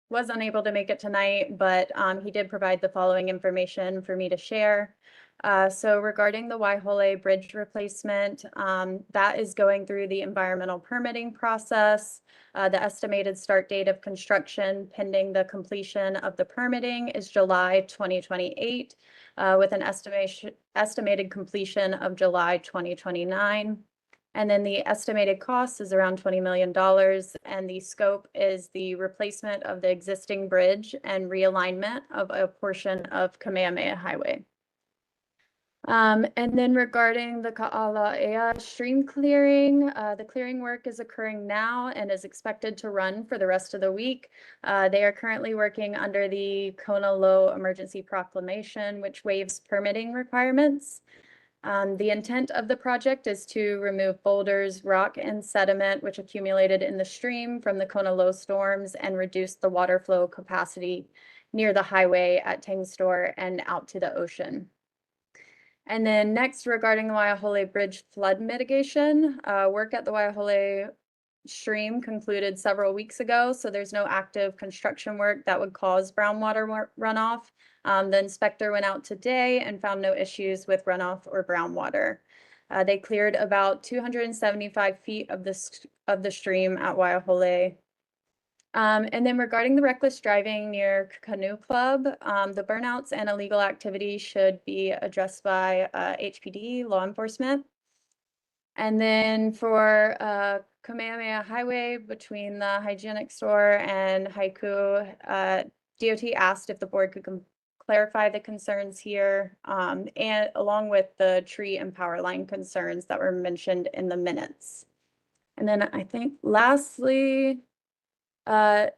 was unable to make it tonight, but he did provide the following information for me to share. So regarding the Waihole Bridge replacement, that is going through the environmental permitting process. The estimated start date of construction pending the completion of the permitting is July 2028, with an estimated completion of July 2029. And then the estimated cost is around $20 million, and the scope is the replacement of the existing bridge and realignment of a portion of Kamehameha Highway. And then regarding the Kahaluʻu stream clearing, the clearing work is occurring now and is expected to run for the rest of the week. They are currently working under the Kona Low Emergency Proclamation, which waives permitting requirements. The intent of the project is to remove boulders, rock, and sediment which accumulated in the stream from the Kona Low storms and reduce the water flow capacity near the highway at Tangstore and out to the ocean. And then next, regarding the Waihole Bridge flood mitigation, work at the Waihole stream concluded several weeks ago, so there's no active construction work that would cause brown water runoff. The inspector went out today and found no issues with runoff or brown water. They cleared about 275 feet of the stream at Waihole. And then regarding the reckless driving near Canoe Club, the burnouts and illegal activity should be addressed by HPD, law enforcement. And then for Kamehameha Highway between the hygienic store and Haiku, DOT asked if the board could clarify the concerns here, and along with the tree and power line concerns that were mentioned in the minutes. And then I think lastly,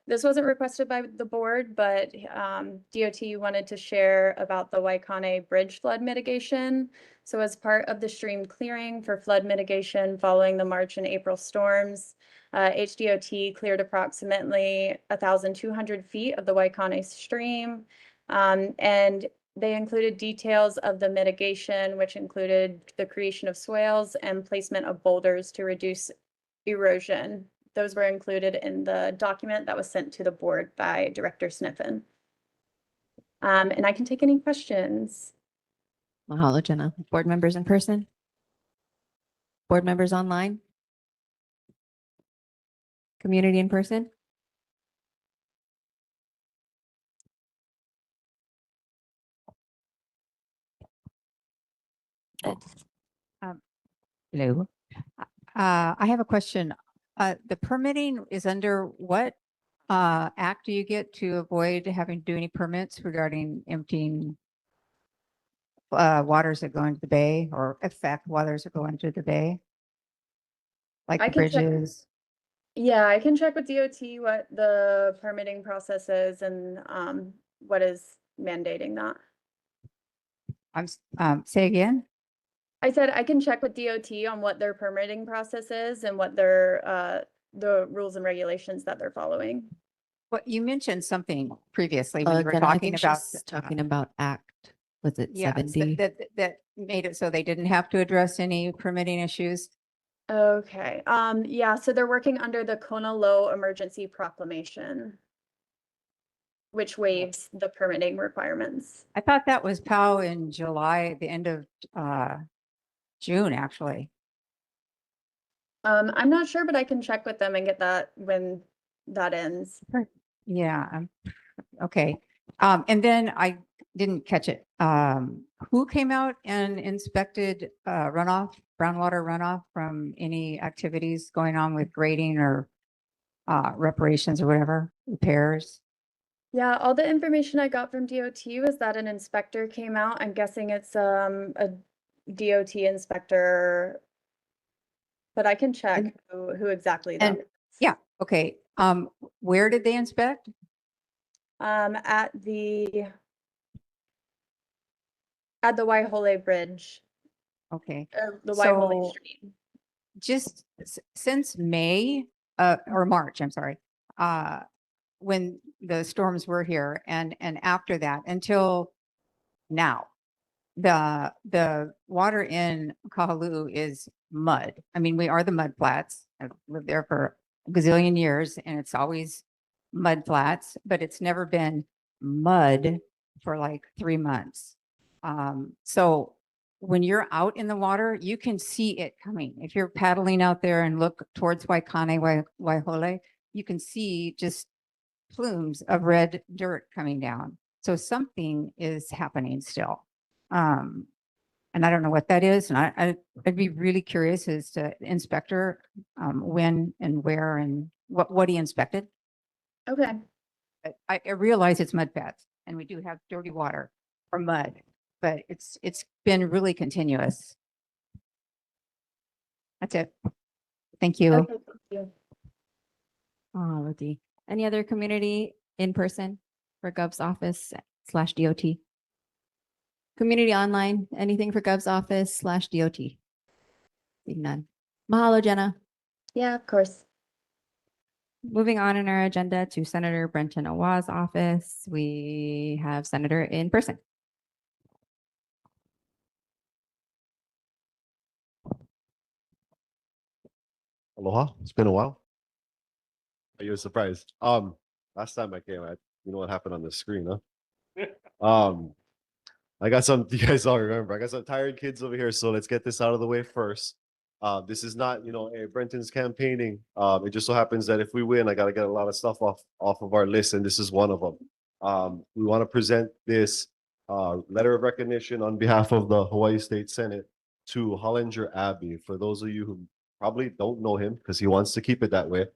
this wasn't requested by the board, but DOT wanted to share about the Waikane Bridge flood mitigation. So as part of the stream clearing for flood mitigation following the March and April storms, HDOT cleared approximately 1,200 feet of the Waikane stream. And they included details of the mitigation, which included the creation of swales and placement of boulders to reduce erosion. Those were included in the document that was sent to the board by Director Sniffen. And I can take any questions. Mahalo, Jenna. Board members in person? Board members online? Community in person? Hello. I have a question. The permitting is under what act do you get to avoid having to do any permits regarding emptying waters that go into the bay or affect waters that go into the bay? Like I the can check- bridges? Yeah, I can check with DOT what the permitting process is and what is mandating that. Say again? I said I can check with DOT on what their permitting process is and what their the rules and regulations that they're following. Well, you mentioned something previously when you were Jenna, I talking think about. she's talking about Act, was it Yeah, 70? that made it so they didn't have to address any permitting issues. Okay, yeah, so they're working under the Kona Low Emergency Proclamation, which waives the permitting requirements. I thought that was POW in July, the end of June, actually. I'm not sure, but I can check with them and get that when that ends. Yeah, okay. And then I didn't catch it. Who came out and inspected runoff, groundwater runoff from any activities going on with grading or reparations or whatever, repairs? Yeah, all the information I got from DOT was that an inspector came out. I'm guessing it's a DOT inspector, but I can check who exactly that is. Yeah, okay. Where did they inspect? At the Waihole Bridge, Okay. the Waihole So- Stream. Just since May, or March, I'm sorry, when the storms were here and after that until now, the water in Kahalu'u is mud. I mean, we are the mud flats. I've lived there for a gazillion years and it's always mud flats, but it's never been mud for like 3 months. So when you're out in the water, you can see it coming. If you're paddling out there and look towards Waikane, Waihole, you can see just plumes of red dirt coming down. So something is happening still. And I don't know what that is. And I'd be really curious as to inspector, when and where and what he inspected. Okay. But I realize it's mud flats and we do have dirty water or mud, but it's been really continuous. That's it. Thank you. Okay, thank you. Oh, Ludi. Any other community in person for Gov's office / DOT? Community online, anything for Gov's office / DOT? Seeing none. Mahalo, Jenna. Yeah, of course. Moving on in our agenda to Senator Brenton Awa's office, we have Senator in person. Aloha. It's been a while. Are you surprised? Last time I came, you know what happened on the screen, huh? I got some. You guys all remember? I got some tired kids over here, so let's get this out of the way first. This is not, hey, Brenton's campaigning. It just so happens that if we win, I got to get a lot of stuff off of our list, and this is one of them. We want to present this letter of recognition on behalf of the Hawaii State Senate to Hollinger Abbey. For those of you who probably don't know him, because he wants to keep it that way.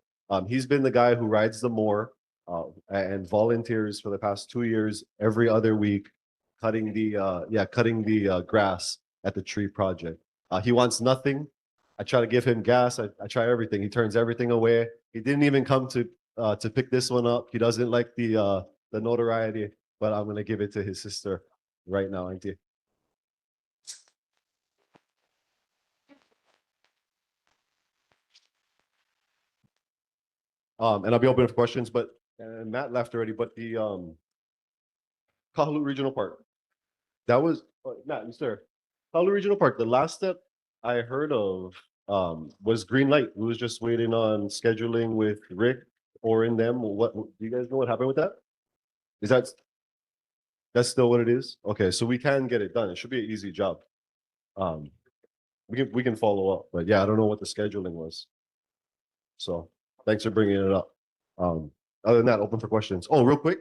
He's been the guy who rides the mower and volunteers for the past 2 years every other week, cutting the grass at the tree project. He wants nothing. I try to give him gas. I try everything. He turns everything away. He didn't even come to pick this one up. He doesn't like the notoriety, but I'm gonna give it to his sister right now, Auntie. And I'll be open for questions, but Matt left already, but the Kahalu'u Regional Park. That was Matt, Mr. Kahalu'u Regional Park. The last step I heard of was green light. We was just waiting on scheduling with Rick or in them. What do you guys know what happened with that? Is that That's still what it is? Okay, so we can get it done. It should be an easy job. We can follow up, but yeah, I don't know what the scheduling was. So thanks for bringing it up. Other than that, open for questions. Oh, real quick,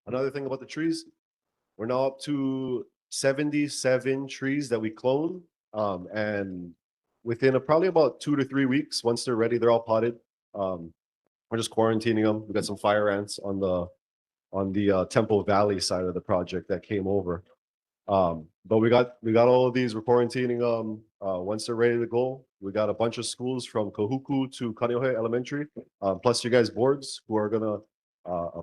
another thing about the trees, we're now up to 77 trees that we clone. And within probably about 2 to 3 weeks, once they're ready, they're all potted. We're just quarantining them. We got some fire ants on the Temple Valley side of the project that came over. But we got all of these. We're quarantining them. Once they're ready to go, we got a bunch of schools from Kahuku to Kaneohe Elementary, plus you guys boards who are gonna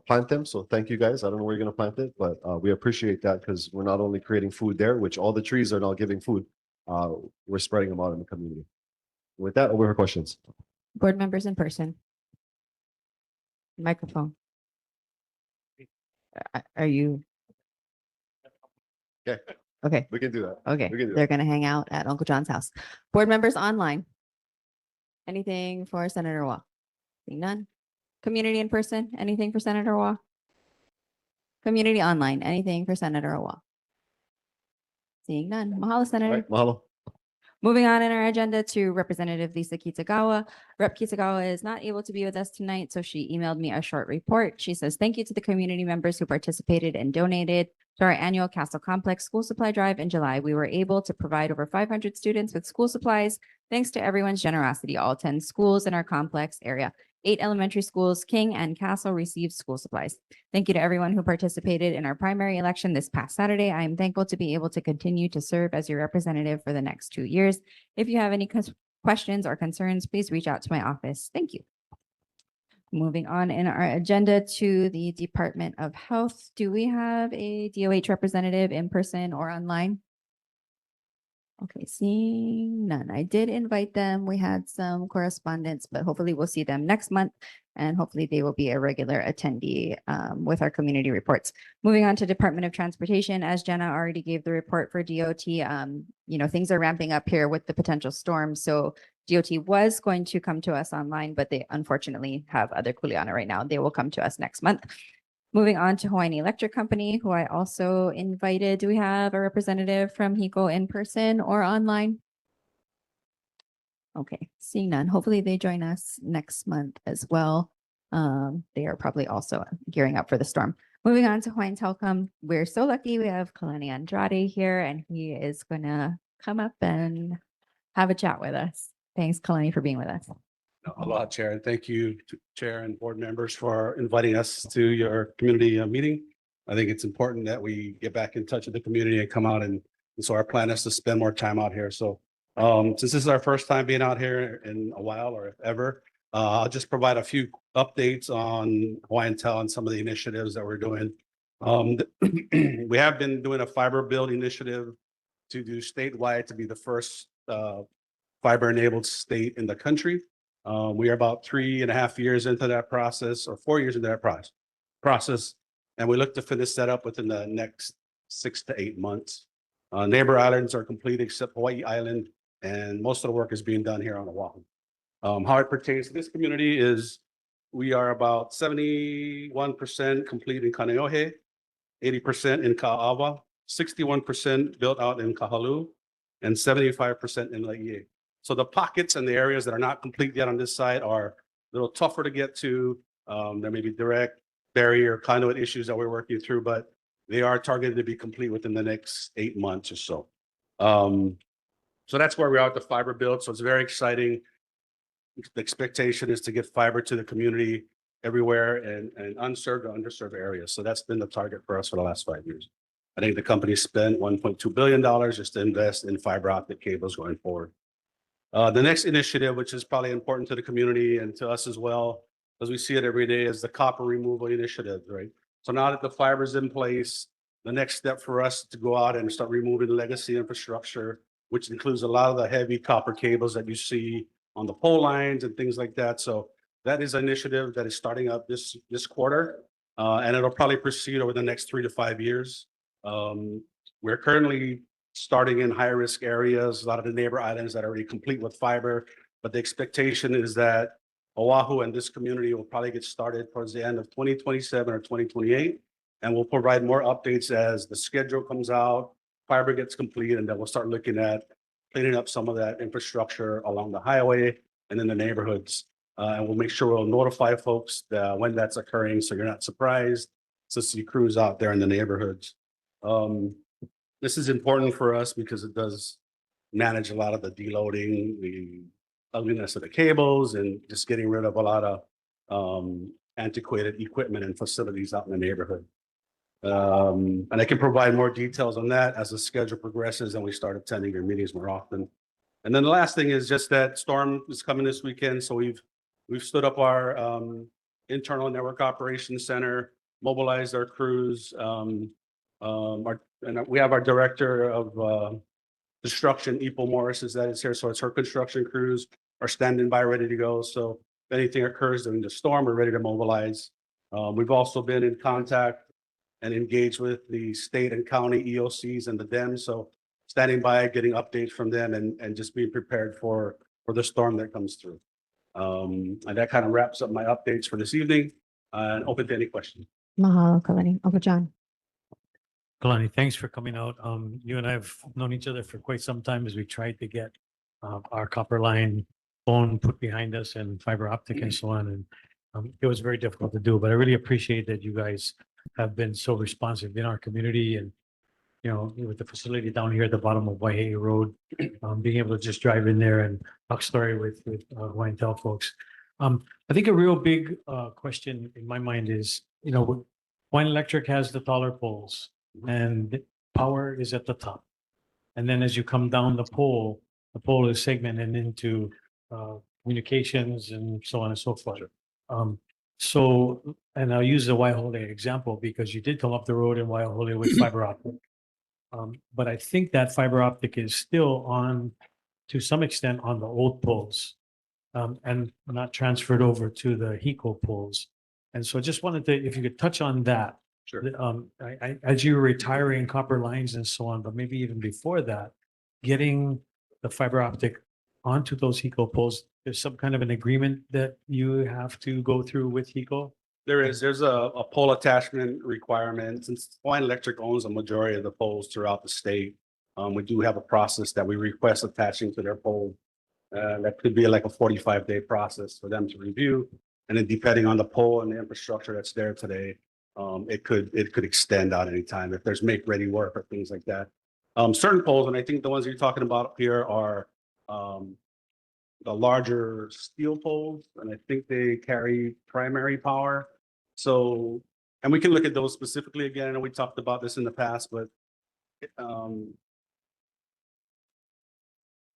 plant them. So thank you guys. I don't know where you're gonna plant it, but we appreciate that because we're not only creating food there, which all the trees are now giving food. We're spreading them out in the community. With that, over for questions. Board members in person. Microphone. Are you? Okay. Okay. We can do that. Okay, We can do they're that. gonna hang out at Uncle John's house. Board members online. Anything for Senator Wah? Seeing none. Community in person, anything for Senator Wah? Community online, anything for Senator Wah? Seeing none. Mahalo, All Senator. right, mahalo. Moving on in our agenda to Representative Lisa Kitagawa. Rep Kitagawa is not able to be with us tonight, so she emailed me a short report. She says, thank you to the community members who participated and donated to our annual Castle Complex School Supply Drive in July. We were able to provide over 500 students with school supplies, thanks to everyone's generosity. All 10 schools in our complex area. 8 elementary schools, King and Castle, received school supplies. Thank you to everyone who participated in our primary election this past Saturday. I am thankful to be able to continue to serve as your representative for the next 2 years. If you have any questions or concerns, please reach out to my office. Thank you. Moving on in our agenda to the Department of Health. Do we have a DOH representative in person or online? Okay, seeing none. I did invite them. We had some correspondence, but hopefully we'll see them next month. And hopefully they will be a regular attendee with our community reports. Moving on to Department of Transportation, as Jenna already gave the report for DOT, things are ramping up here with the potential storm. So DOT was going to come to us online, but they unfortunately have other kuleana right now. They will come to us next month. Moving on to Hawaiian Electric Company, who I also invited. Do we have a representative from HECO in person or online? Okay, seeing none. Hopefully they join us next month as well. They are probably also gearing up for the storm. Moving on to Hawaiian Telecom. We're so lucky we have Kalani Andrade here, and he is going to come up and have a chat with us. Thanks, Kalani, for being with us. Aloha, Chair, and thank you to Chair and board members for inviting us to your community meeting. I think it's important that we get back in touch with the community and come out, and so our plan is to spend more time out here. So since this is our first time being out here in a while, or if ever, I'll just provide a few updates on Hawaiian Tel and some of the initiatives that we're doing. We have been doing a fiber build initiative to do statewide to be the first fiber-enabled state in the country. We are about 3.5 years into that process, or 4 years into that process, and we look to finish that up within the next 6 to 8 months. Neighbor islands are complete except Hawaii Island, and most of the work is being done here on Oahu. How it pertains to this community is we are about 71% complete in Kaneohe, 80% in Ka'awa, 61% built out in Kahaluʻu, and 75% in Laie. So the pockets and the areas that are not complete yet on this side are a little tougher to get to. There may be direct barrier conduit issues that we're working through, but they are targeted to be complete within the next 8 months or so. So that's where we are with the fiber build. So it's very exciting. The expectation is to get fiber to the community everywhere and unserved or underserved areas. So that's been the target for us for the last 5 years. I think the company spent $1.2 billion just to invest in fiber optic cables going forward. The next initiative, which is probably important to the community and to us as well, as we see it every day, is the copper removal initiative, right? So now that the fiber is in place, the next step for us to go out and start removing legacy infrastructure, which includes a lot of the heavy copper cables that you see on the pole lines and things like that. So that is an initiative that is starting up this quarter, and it'll probably proceed over the next 3 to 5 years. We're currently starting in high-risk areas, a lot of the neighbor islands that are already complete with fiber, but the expectation is that Oahu and this community will probably get started towards the end of 2027 or 2028. And we'll provide more updates as the schedule comes out, fiber gets complete, and then we'll start looking at cleaning up some of that infrastructure along the highway and in the neighborhoods. And we'll make sure we'll notify folks when that's occurring, so you're not surprised to see crews out there in the neighborhoods. This is important for us because it does manage a lot of the deloading, the ugliness of the cables, and just getting rid of a lot of antiquated equipment and facilities out in the neighborhood. And I can provide more details on that as the schedule progresses and we start attending your meetings more often. And then the last thing is just that storm is coming this weekend. So we've stood up our internal network operations center, mobilized our crews. And we have our director of construction, Epo Morris, that is here. So it's her construction crews are standing by, ready to go. So if anything occurs during the storm, we're ready to mobilize. We've also been in contact and engaged with the state and county EOCs and the DEM. So standing by, getting updates from them and just being prepared for the storm that comes through. And that kind of wraps up my updates for this evening and open to any questions. Mahalo, Kalani. Uncle John. Kalani, thanks for coming out. You and I have known each other for quite some time as we tried to get our copper line phone put behind us and fiber optic and so on. And it was very difficult to do, but I really appreciate that you guys have been so responsive in our community and, you know, with the facility down here at the bottom of Waihe'i Road, being able to just drive in there and talk story with Wine-Tel folks. I think a real big question in my mind is, you know, Wine Electric has the taller poles and the power is at the top. And then as you come down the pole is segmented into communications and so on and so forth. So, and I'll use the Waiahole example because you did come up the road in Waiahole with fiber optic. But I think that fiber optic is still on, to some extent, on the old poles and not transferred over to the HECO poles. And so I just wanted to, if you could touch on that. Sure. As you were retiring copper lines and so on, but maybe even before that, getting the fiber optic onto those HECO poles, there's some kind of an agreement that you have to go through with HECO? There's a pole attachment requirement. Since Wine Electric owns a majority of the poles throughout the state, we do have a process that we request attaching to their pole. That could be like a 45-day process for them to review. And then depending on the pole and the infrastructure that's there today, it could extend out anytime if there's make ready work or things like that. Certain poles, and I think the ones you're talking about up here are the larger steel poles, and I think they carry primary power. So, and we can look at those specifically again. I know we talked about this in the past, but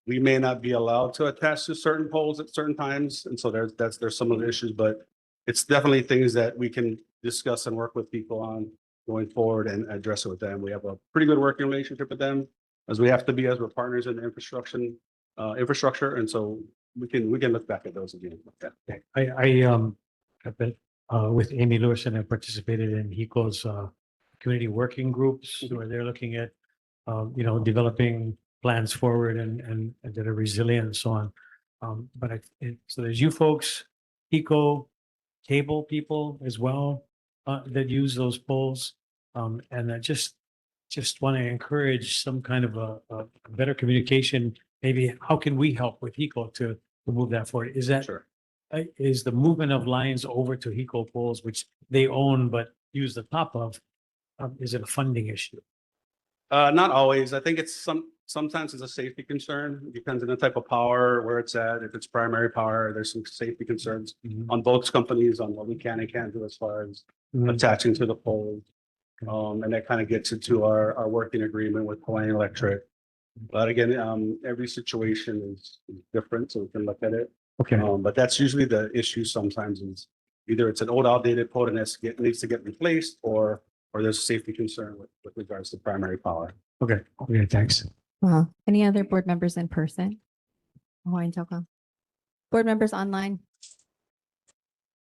we may not be allowed to attach to certain poles at certain times, and so there's some of the issues, but it's definitely things that we can discuss and work with people on going forward and address it with them. We have a pretty good working relationship with them, as we have to be as we're partners in the infrastructure, and so we can look back at those again. Okay. I have been with Amy Lewis and I participated in HECO's community working groups where they're looking at you know, developing plans forward and that are resilient and so on. But so there's you folks, HECO, cable people as well that use those poles, and I just want to encourage some kind of a better communication. Maybe how can we help with HECO to move that forward? Is that Sure. Is the movement of lines over to HECO poles, which they own but use the top of, is it a funding issue? Not always. I think it's sometimes it's a safety concern. It depends on the type of power, where it's at. If it's primary power, there's some safety concerns on both companies on what we can and can't do as far as attaching to the pole. And that kind of gets into our working agreement with Wine Electric. But again, every situation is different, so we can look at it. Okay. But that's usually the issue sometimes is either it's an old outdated pole and needs to get replaced, or there's a safety concern with regards to primary power. Okay. Okay. Thanks. Any other board members in person? Wine-Tel. Board members online?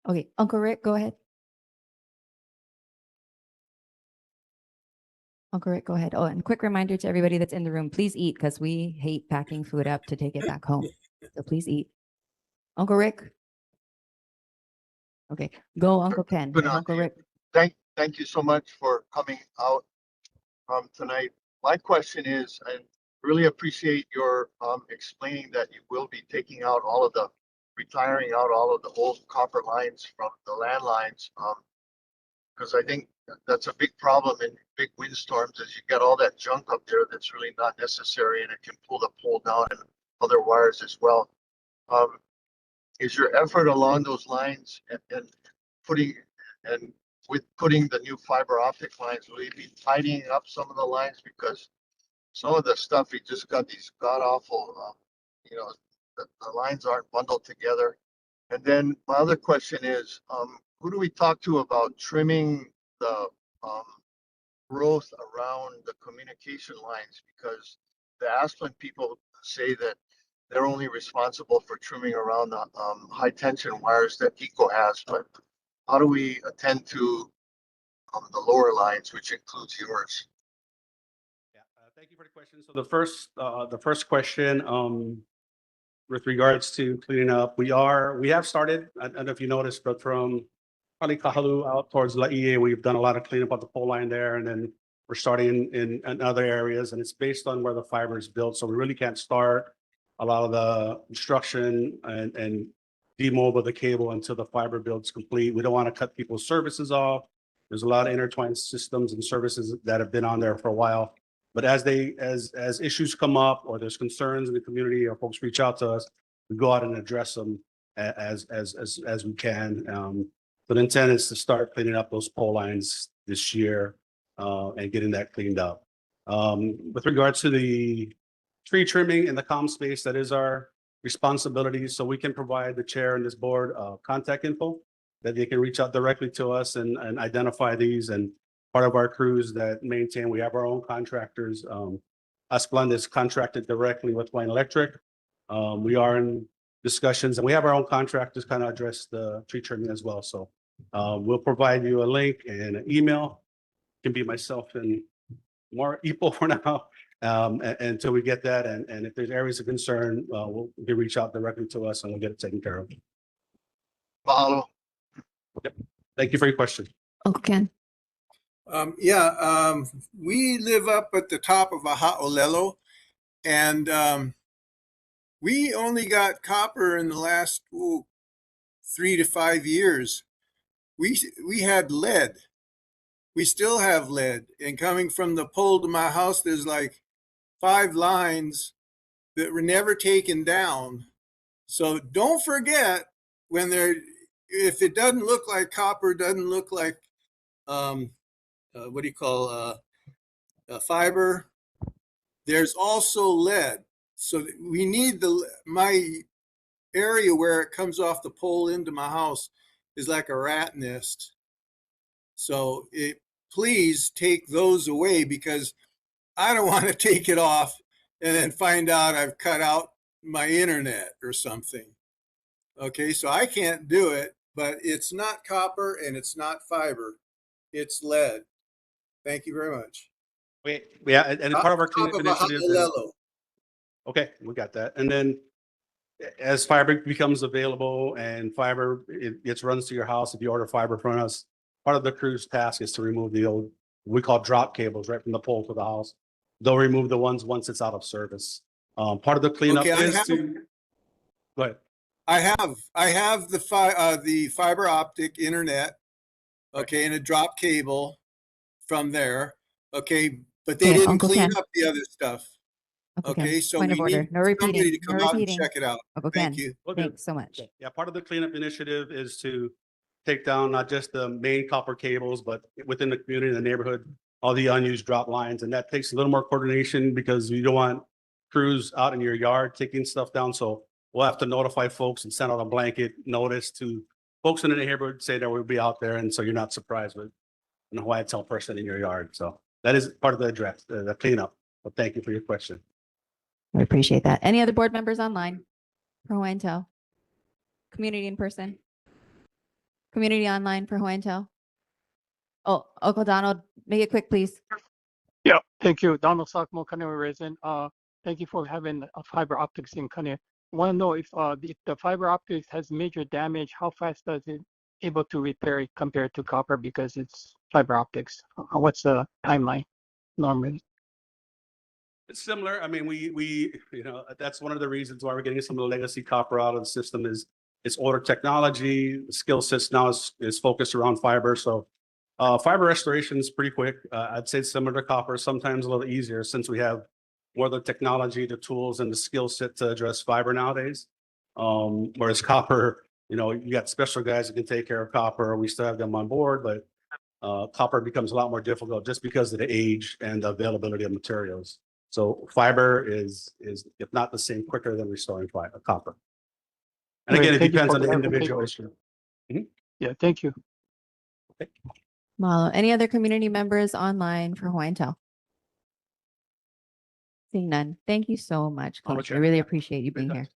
Okay, Uncle Rick, go ahead. Uncle Rick, go ahead. Oh, and a quick reminder to everybody that's in the room, please eat because we hate packing food up to take it back home. So please eat. Uncle Rick? Okay, go Uncle Ken. Uncle Rick. thank you so much for coming out tonight. My question is, I really appreciate your explaining that you will be taking out retiring out all of the old copper lines from the landlines. Because I think that's a big problem in big windstorms is you get all that junk up there that's really not necessary and it can pull the pole down and other wires as well. Is your effort along those lines and putting and with putting the new fiber optic lines, will you be tidying up some of the lines? Because some of the stuff, we just got these god awful, the lines aren't bundled together. And then my other question is, who do we talk to about trimming the growth around the communication lines? Because the Asplin people say that they're only responsible for trimming around the high tension wires that ECO has, but how do we attend to the lower lines, which includes yours? Thank you for the question. So the first question, with regards to cleaning up, we have started, I don't know if you noticed, but from probably Kahaluʻu out towards Laie, we've done a lot of cleanup of the pole line there, and then we're starting in other areas, and it's based on where the fiber is built. So we really can't start a lot of the construction and demobile the cable until the fiber build's complete. We don't want to cut people's services off. There's a lot of intertwined systems and services that have been on there for a while. But as issues come up or there's concerns in the community or folks reach out to us, we go out and address them as we can. So the intent is to start cleaning up those pole lines this year and getting that cleaned up. With regards to the tree trimming in the comm space, that is our responsibility. So we can provide the chair and this board contact info that they can reach out directly to us and identify these. And part of our crews that maintain, we have our own contractors. Asplin is contracted directly with Wayne Electric. We are in discussions and we have our own contractors kind of address the tree trimming as well. So we'll provide you a link and an email. It can be myself and more Ipo for now until we get that. And if there's areas of concern, you can reach out directly to us and we'll get it taken care of. Mahalo. Yep. Thank you for your question. Oh, Ken. We live up at the top of a Ha'olelo, and we only got copper in the last 3 to 5 years. We had lead. We still have lead, and coming from the pole to my house, there's like 5 lines that were never taken down. So don't forget when if it doesn't look like copper, doesn't look like fiber, there's also lead. So we need my area where it comes off the pole into my house is like a rat nest. So please take those away, because I don't want to take it off and then find out I've cut out my internet or something. Okay, so I can't do it, but it's not copper and it's not fiber. It's lead. Thank you very much. Yeah, and part of our cleanup initiative. Ha'olelo. Okay, we got that. And then as fiber becomes available and fiber it gets runs to your house, if you order fiber from us, part of the crew's task is to remove the old, we call drop cables right from the pole to the house. They'll remove the ones once it's out of service. Part of the cleanup is to. Go ahead. I have the fiber optic internet, okay, and a drop cable from there, okay, but they didn't clean up the other stuff. Okay, so Point of we order. need No repeating. somebody to No come out and repeating. check it out. Thank you. Thanks so much. Yeah, part of the cleanup initiative is to take down not just the main copper cables, but within the community, in the neighborhood, all the unused drop lines. And that takes a little more coordination because you don't want crews out in your yard taking stuff down. So we'll have to notify folks and send out a blanket notice to folks in the neighborhood, say that we'll be out there. And so you're not surprised with a Hawaiian tail person in your yard. So that is part of the address, the cleanup. But thank you for your question. I appreciate that. Any other board members online for Hawaiian Tel? Community in person? Community online for Hawaiian Tel? Oh, Uncle Donald, make it quick, please. Yeah, thank you. Donald Sakmo, Kaneohe resident. Thank you for having fiber optics in Kaneohe. I want to know if the fiber optics has major damage, how fast does it able to repair it compared to copper, because it's fiber optics? What's the timeline normally? It's similar. I mean, that's one of the reasons why we're getting some of the legacy copper out of the system is it's older technology. The skill sets now is focused around fiber. So fiber restoration is pretty quick. I'd say it's similar to copper, sometimes a little easier since we have more of the technology, the tools, and the skill set to address fiber nowadays. Whereas copper, you got special guys that can take care of copper. We still have them on board, but copper becomes a lot more difficult just because of the age and the availability of materials. So fiber is if not the same, quicker than restoring copper. And again, it Thank you depends for on the clarification. individual issue. Yeah, thank you. Mahalo. Any other community members online for Hawaiian Tel? Seeing none. Thank you so much, Coach. I really appreciate you being here.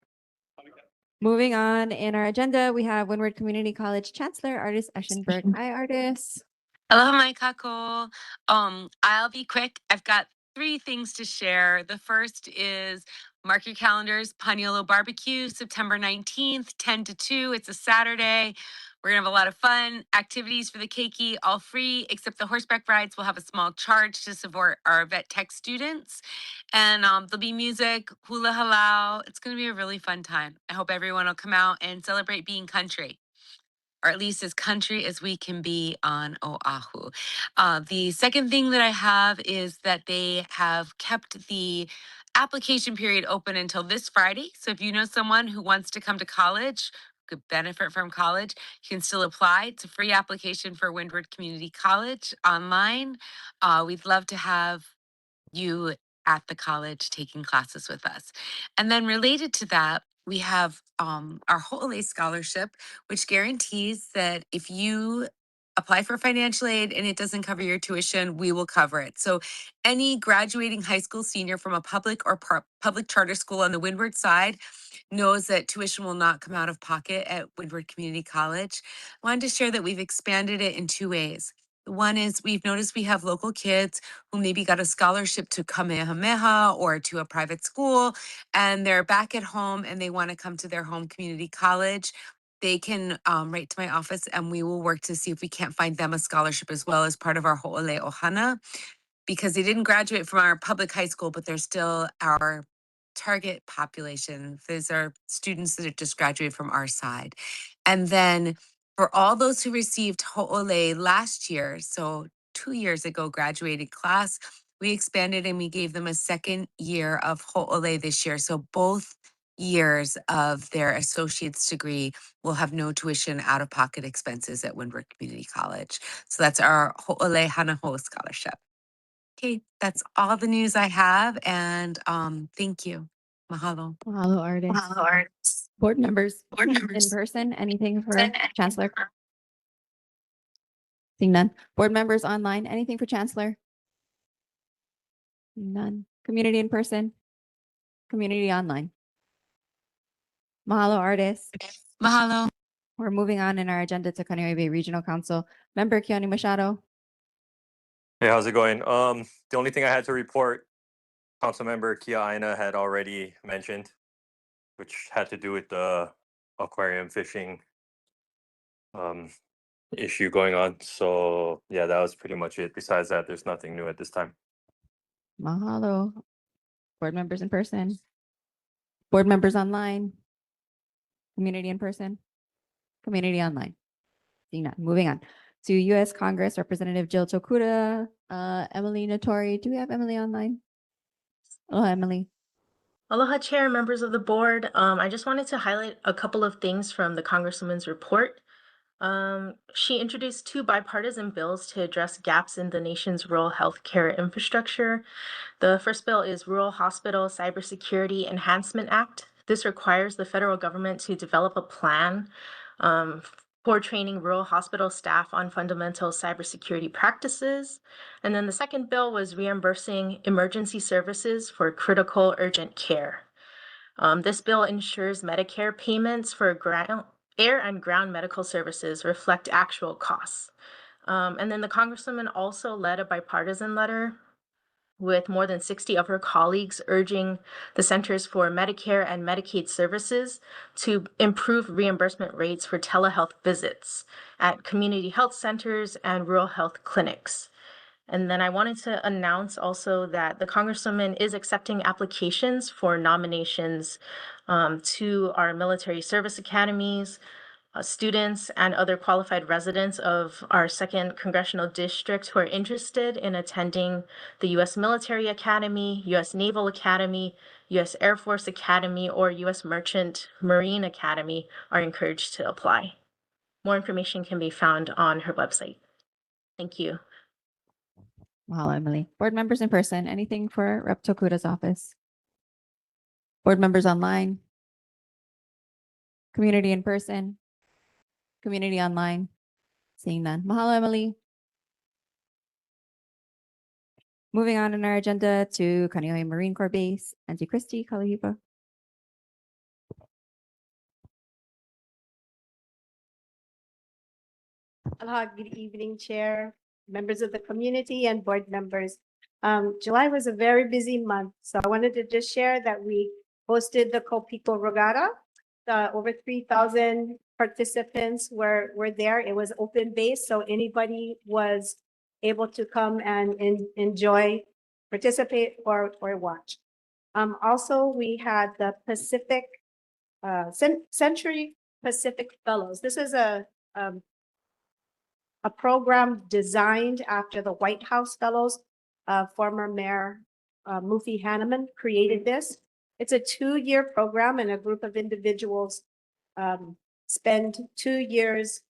Moving on in our agenda, we have Windward Community College Chancellor Artis Eschenberg. Hi, Artis. Aloha mai kako. I'll be quick. I've got 3 things to share. The first is mark your calendars, Paniolo Barbecue, September 19th, 10 to 2. It's a Saturday. We're gonna have a lot of fun activities for the keiki, all free, except the horseback rides will have a small charge to support our vet tech students. And there'll be music, hula halau. It's gonna be a really fun time. I hope everyone will come out and celebrate being country, or at least as country as we can be on Oahu. The second thing that I have is that they have kept the application period open until this Friday. So if you know someone who wants to come to college, could benefit from college, you can still apply. It's a free application for Windward Community College online. We'd love to have you at the college taking classes with us. And then related to that, we have our Ho'ole Scholarship, which guarantees that if you apply for financial aid and it doesn't cover your tuition, we will cover it. So any graduating high school senior from a public or public charter school on the Windward side knows that tuition will not come out of pocket at Windward Community College. I wanted to share that we've expanded it in 2 ways. One is we've noticed we have local kids who maybe got a scholarship to Kamehameha or to a private school, and they're back at home and they want to come to their home community college. They can write to my office and we will work to see if we can't find them a scholarship as well as part of our Ho'ole Ohana, because they didn't graduate from our public high school, but they're still our target population. These are students that have just graduated from our side. And then for all those who received Ho'ole last year, so 2 years ago graduated class, we expanded and we gave them a second year of Ho'ole this year. So both years of their associate's degree will have no tuition out of pocket expenses at Windward Community College. So that's our Ho'ole Hanaho Scholarship. Okay, that's all the news I have, and thank you. Mahalo. Mahalo, Artis. Mahalo, Artis. Board members Board in members. person, anything for Chancellor? Seeing none. Board members online, anything for Chancellor? None. Community in person? Community online? Mahalo, Artis. Mahalo. We're moving on in our agenda to Kaneohe Bay Regional Council. Member Keone Machado. Hey, how's it going? The only thing I had to report, Councilmember Kia Aina had already mentioned, which had to do with the aquarium fishing issue going on. So yeah, that was pretty much it. Besides that, there's nothing new at this time. Mahalo. Board members in person. Board members online. Community in person. Community online. Seeing none. Moving on to U.S. Congress Representative Jill Tokuda, Emily Notori. Do we have Emily online? Hello, Emily. Aloha, Chair, members of the board. I just wanted to highlight a couple of things from the Congresswoman's report. She introduced 2 bipartisan bills to address gaps in the nation's rural healthcare infrastructure. The first bill is Rural Hospital Cybersecurity Enhancement Act. This requires the federal government to develop a plan for training rural hospital staff on fundamental cybersecurity practices. And then the second bill was reimbursing emergency services for critical urgent care. This bill ensures Medicare payments for air and ground medical services reflect actual costs. And then the Congresswoman also led a bipartisan letter with more than 60 of her colleagues urging the Centers for Medicare and Medicaid Services to improve reimbursement rates for telehealth visits at community health centers and rural health clinics. And then I wanted to announce also that the Congresswoman is accepting applications for nominations to our military service academies, students, and other qualified residents of our 2nd Congressional District who are interested in attending the U.S. Military Academy, U.S. Naval Academy, U.S. Air Force Academy, or U.S. Merchant Marine Academy are encouraged to apply. More information can be found on her website. Thank you. Wow, Emily. Board members in person, anything for Rep. Tokuda's office? Board members online? Community in person? Community online? Seeing none. Mahalo, Emily. Moving on in our agenda to Kaneohe Marine Corps Base, Auntie Christy Kalahipa. Aloha, good evening, Chair, members of the community and board members. July was a very busy month, so I wanted to just share that we hosted the Kopiko Regatta. Over 3,000 participants were there. It was open base, so anybody was able to come and enjoy, participate or watch. Also, we had the Pacific, Century Pacific Fellows. This is a program designed after the White House Fellows. Former Mayor Mufi Hanneman created this. It's a 2-year program, and a group of individuals spend 2 years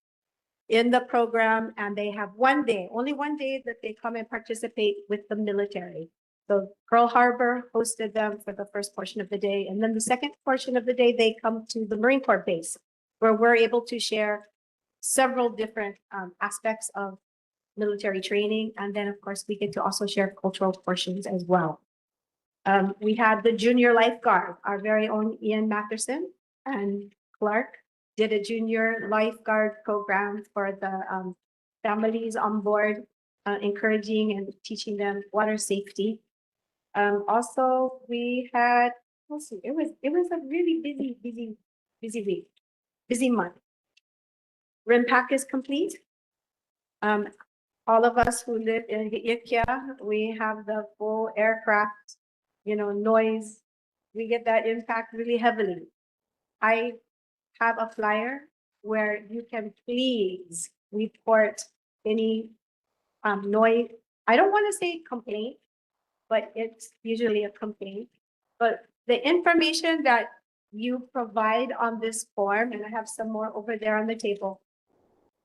in the program, and they have only one day that they come and participate with the military. So Pearl Harbor hosted them for the first portion of the day, and then the second portion of the day, they come to the Marine Corps base, where we're able to share several different aspects of military training. And then, of course, we get to also share cultural portions as well. We had the junior lifeguard, our very own Ian Matherson and Clark did a junior lifeguard program for the families on board, encouraging and teaching them water safety. Also, we had, let's see, it was a really busy week, busy month. RIMPAC is complete. All of us who live in Ikia, we have the full aircraft, noise. We get that impact really heavily. I have a flyer where you can please report any noise. I don't want to say complaint, but it's usually a complaint. But the information that you provide on this form, and I have some more over there on the table,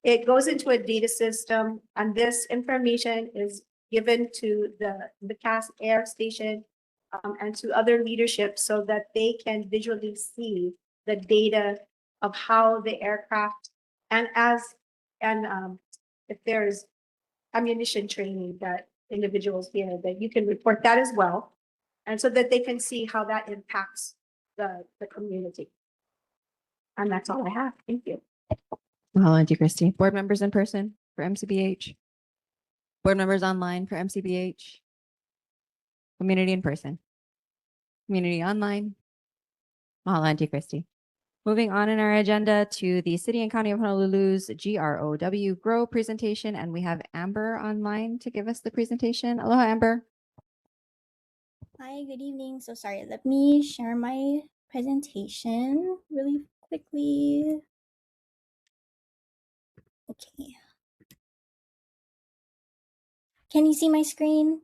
it goes into a data system, and this information is given to the CAS Air Station and to other leadership so that they can visually see the data of how the aircraft and if there's ammunition training that individuals here, that you can report that as well, and so that they can see how that impacts the community. And that's all I have. Thank you. Mahalo, Auntie Christy. Board members in person for MCBH. Board members online for MCBH. Community in person. Community online. Mahalo, Auntie Christy. Moving on in our agenda to the City and County of Honolulu's GROW presentation, and we have Amber online to give us the presentation. Aloha, Amber. Hi, good evening. So sorry, let me share my presentation really quickly. Okay. Can you see my screen?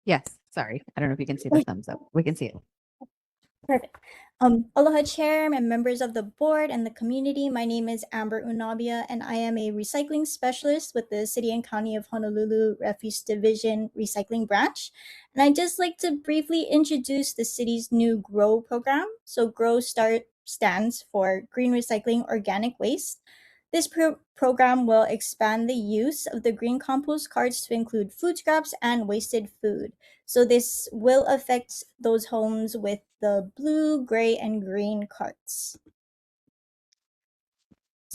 Yes, sorry. I don't know if you can see the thumbs up. We can see it. Perfect. Aloha Chair and members of the board and the community. My name is Amber Unabia, and I am a recycling specialist with the City and County of Honolulu Refuse Division Recycling Branch. And I'd just like to briefly introduce the city's new GROW program. So GROW stands for Green Recycling Organic Waste. This program will expand the use of the green compost carts to include food scraps and wasted food. So this will affect those homes with the blue, gray, and green carts.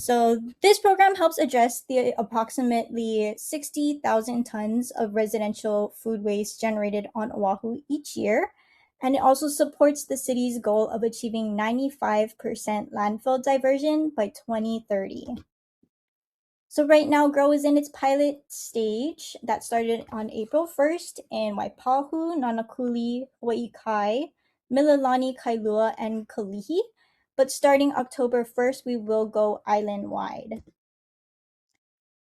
So this program helps address the approximately 60,000 tons of residential food waste generated on Oahu each year. And it also supports the city's goal of achieving 95% landfill diversion by 2030. So right now, GROW is in its pilot stage that started on April 1st in Waipahu, Nanakuli, Hawaii Kai, Mililani, Kailua, and Kalihi. But starting October 1st, we will go island-wide.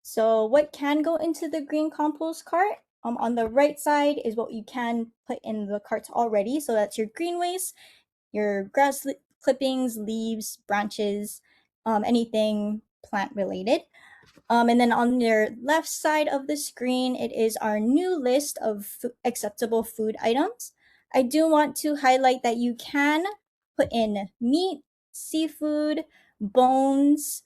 So what can go into the green compost cart? On the right side is what you can put in the carts already. So that's your green waste, your grass clippings, leaves, branches, anything plant related. And then on your left side of the screen, it is our new list of acceptable food items. I do want to highlight that you can put in meat, seafood, bones,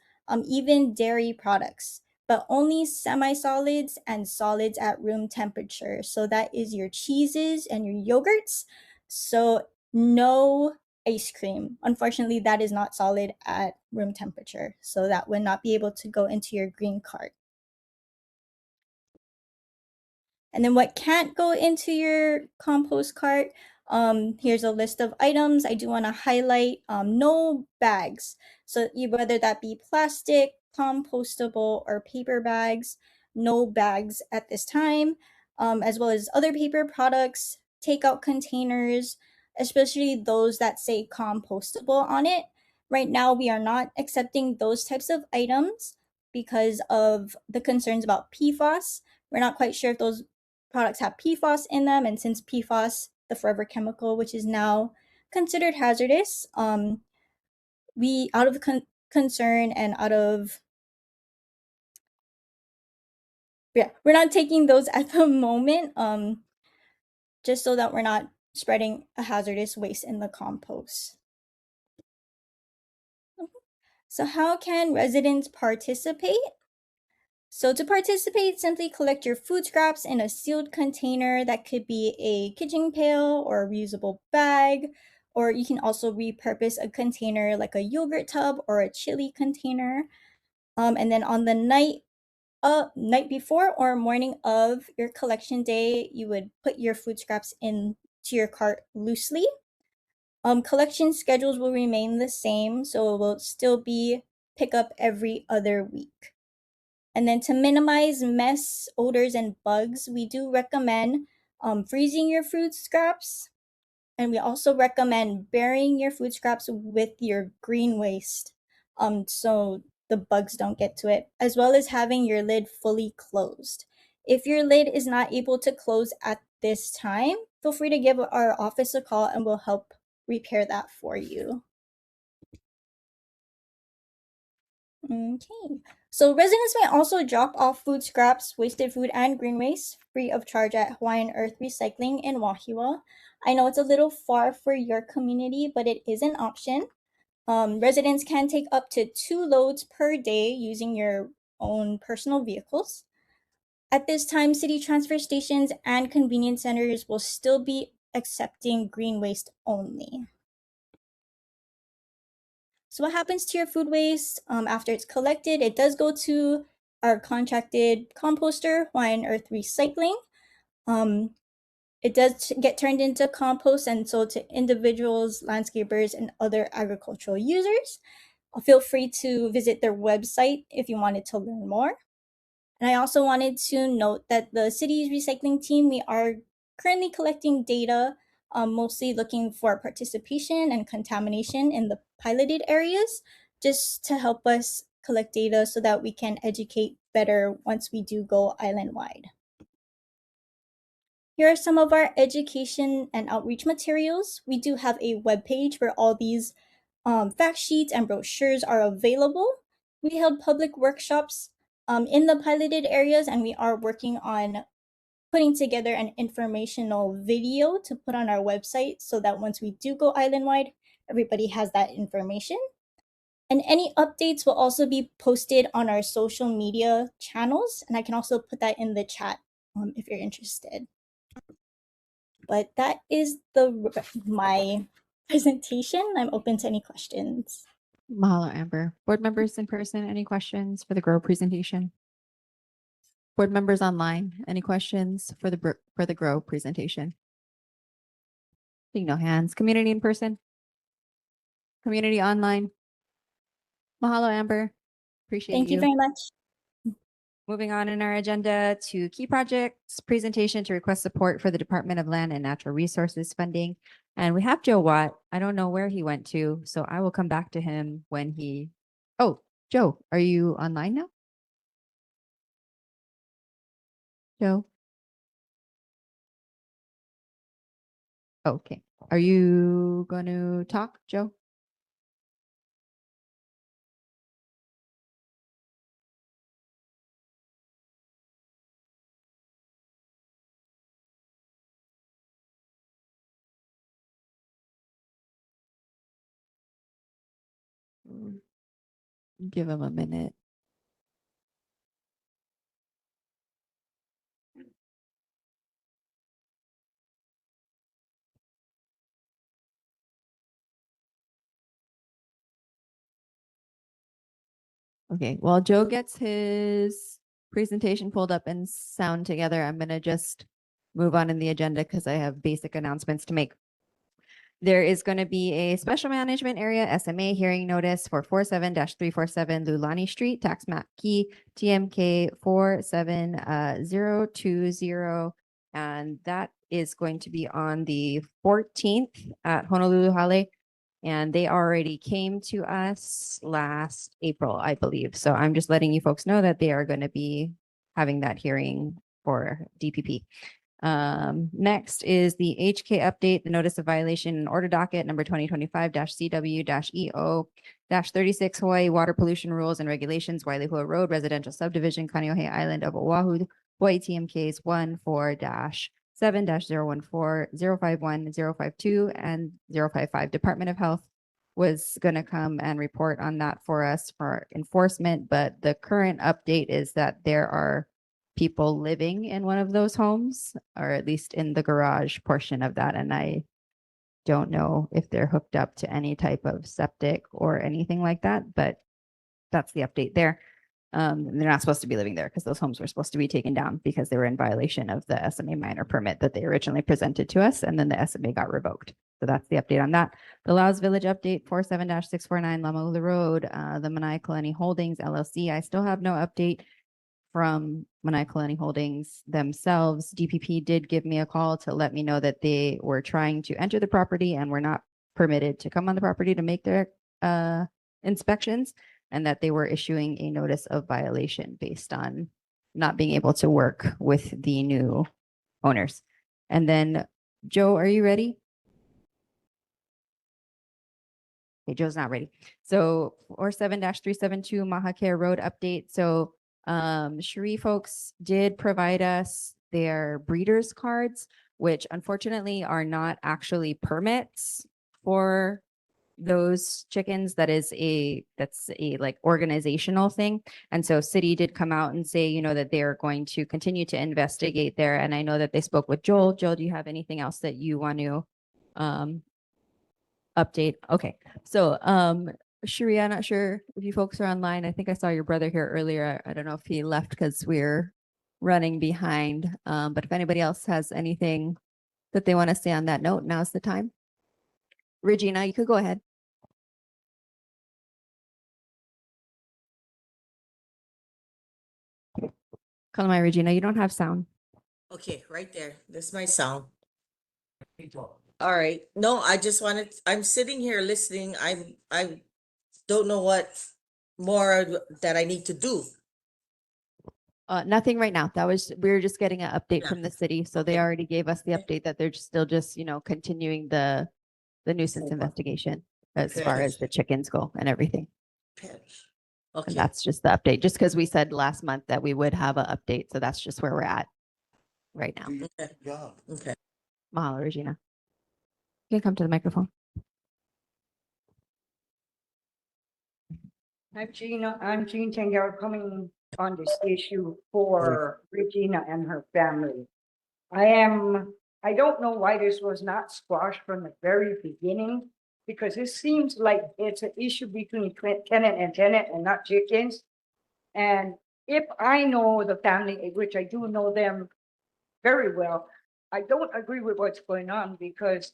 even dairy products, but only semi-solids and solids at room temperature. So that is your cheeses and your yogurts. So no ice cream. Unfortunately, that is not solid at room temperature, so that would not be able to go into your green cart. And then what can't go into your compost cart, here's a list of items. I do want to highlight no bags. So whether that be plastic, compostable, or paper bags, no bags at this time, as well as other paper products, takeout containers, especially those that say compostable on it. Right now, we are not accepting those types of items because of the concerns about PFAS. We're not quite sure if those products have PFAS in them, and since PFAS, the forever chemical, which is now considered hazardous, we out of concern and out of we're not taking those at the moment, just so that we're not spreading a hazardous waste in the compost. So how can residents participate? So to participate, simply collect your food scraps in a sealed container. That could be a kitchen pail or a reusable bag, or you can also repurpose a container like a yogurt tub or a chili container. And then on the night before or morning of your collection day, you would put your food scraps into your cart loosely. Collection schedules will remain the same, so it will still be pick up every other week. And then to minimize mess, odors, and bugs, we do recommend freezing your food scraps. And we also recommend burying your food scraps with your green waste so the bugs don't get to it, as well as having your lid fully closed. If your lid is not able to close at this time, feel free to give our office a call and we'll help repair that for you. Okay, so residents may also drop off food scraps, wasted food, and green waste free of charge at Hawaiian Earth Recycling in Wahiawa. I know it's a little far for your community, but it is an option. Residents can take up to 2 loads per day using your own personal vehicles. At this time, city transfer stations and convenience centers will still be accepting green waste only. So what happens to your food waste after it's collected? It does go to our contracted composter, Hawaiian Earth Recycling. It does get turned into compost and sold to individuals, landscapers, and other agricultural users. Feel free to visit their website if you wanted to learn more. And I also wanted to note that the city's recycling team, we are currently collecting data, mostly looking for participation and contamination in the piloted areas, just to help us collect data so that we can educate better once we do go island-wide. Here are some of our education and outreach materials. We do have a webpage where all these fact sheets and brochures are available. We held public workshops in the piloted areas, and we are working on putting together an informational video to put on our website so that once we do go island-wide, everybody has that information. And any updates will also be posted on our social media channels, and I can also put that in the chat if you're interested. But that is my presentation. I'm open to any questions. Mahalo, Amber. Board members in person, any questions for the GROW presentation? Board members online, any questions for the GROW presentation? Seeing no hands. Community in person? Community online? Mahalo, Amber. Appreciate Thank you you. very much. Moving on in our agenda to key projects presentation to request support for the Department of Land and Natural Resources funding. And we have Joe Watt. I don't know where he went to, so I will come back to him when he, oh, Joe, are you online now? Joe? Okay. Are you going to talk, Joe? Give him a minute. Okay, while Joe gets his presentation pulled up and sound together, I'm going to just move on in the agenda because I have basic announcements to make. There is going to be a special management area SMA hearing notice for 47-347 Lulani Street, tax map key TMK 47020. And that is going to be on the 14th at Honolulu Hale. And they already came to us last April, I believe. So I'm just letting you folks know that they are going to be having that hearing for DPP. Next is the HK update, the notice of violation and order docket number 2025-CW-EO-36 Hawaii Water Pollution Rules and Regulations, Wailehua Road Residential Subdivision, Kaneohe Island of Oahu, Hawaii TMKs 14-7-014-051-052 and 055. Department of Health was going to come and report on that for us for enforcement, but the current update is that there are people living in one of those homes, or at least in the garage portion of that. And I don't know if they're hooked up to any type of septic or anything like that, but that's the update there. They're not supposed to be living there because those homes were supposed to be taken down because they were in violation of the SMA minor permit that they originally presented to us, and then the SMA got revoked. So that's the update on that. The Laos Village update 47-649 Lamaula Road, the Manai Kalani Holdings LLC. I still have no update from Manai Kalani Holdings themselves. DPP did give me a call to let me know that they were trying to enter the property and were not permitted to come on the property to make their inspections, and that they were issuing a notice of violation based on not being able to work with the new owners. And then, Joe, are you ready? Okay, Joe's not ready. So 47-372 Maha Care Road update. So Cherie folks did provide us their breeders cards, which unfortunately are not actually permits for those chickens. That's a like organizational thing. And so city did come out and say, you know, that they're going to continue to investigate there. And I know that they spoke with Joel. Joel, do you have anything else that you want to update? Okay. So Sharia, I'm not sure if you folks are online. I think I saw your brother here earlier. I don't know if he left because we're running behind. But if anybody else has anything that they want to say on that note, now's the time. Regina, you could go ahead. Kalamai Regina, you don't have sound. Okay, right there. This is my sound. All right. No, I just wanted, I'm sitting here listening. I don't know what more that I need to do. Nothing right now. We were just getting an update Yeah. from the city. So they already gave us the update that they're still just, you know, continuing the nuisance investigation as far as the chickens go and everything. And Okay. that's just the update, just because we said last month that we would have an update. So that's just where we're at right now. Okay. Okay. Mahalo, Regina. You can come to the microphone. I'm Jean Tangaro, coming on this issue for Regina and her family. I don't know why this was not squashed from the very beginning. because it seems like it's an issue between tenant and not chickens. And if I know the family, which I do know them very well, I don't agree with what's going on because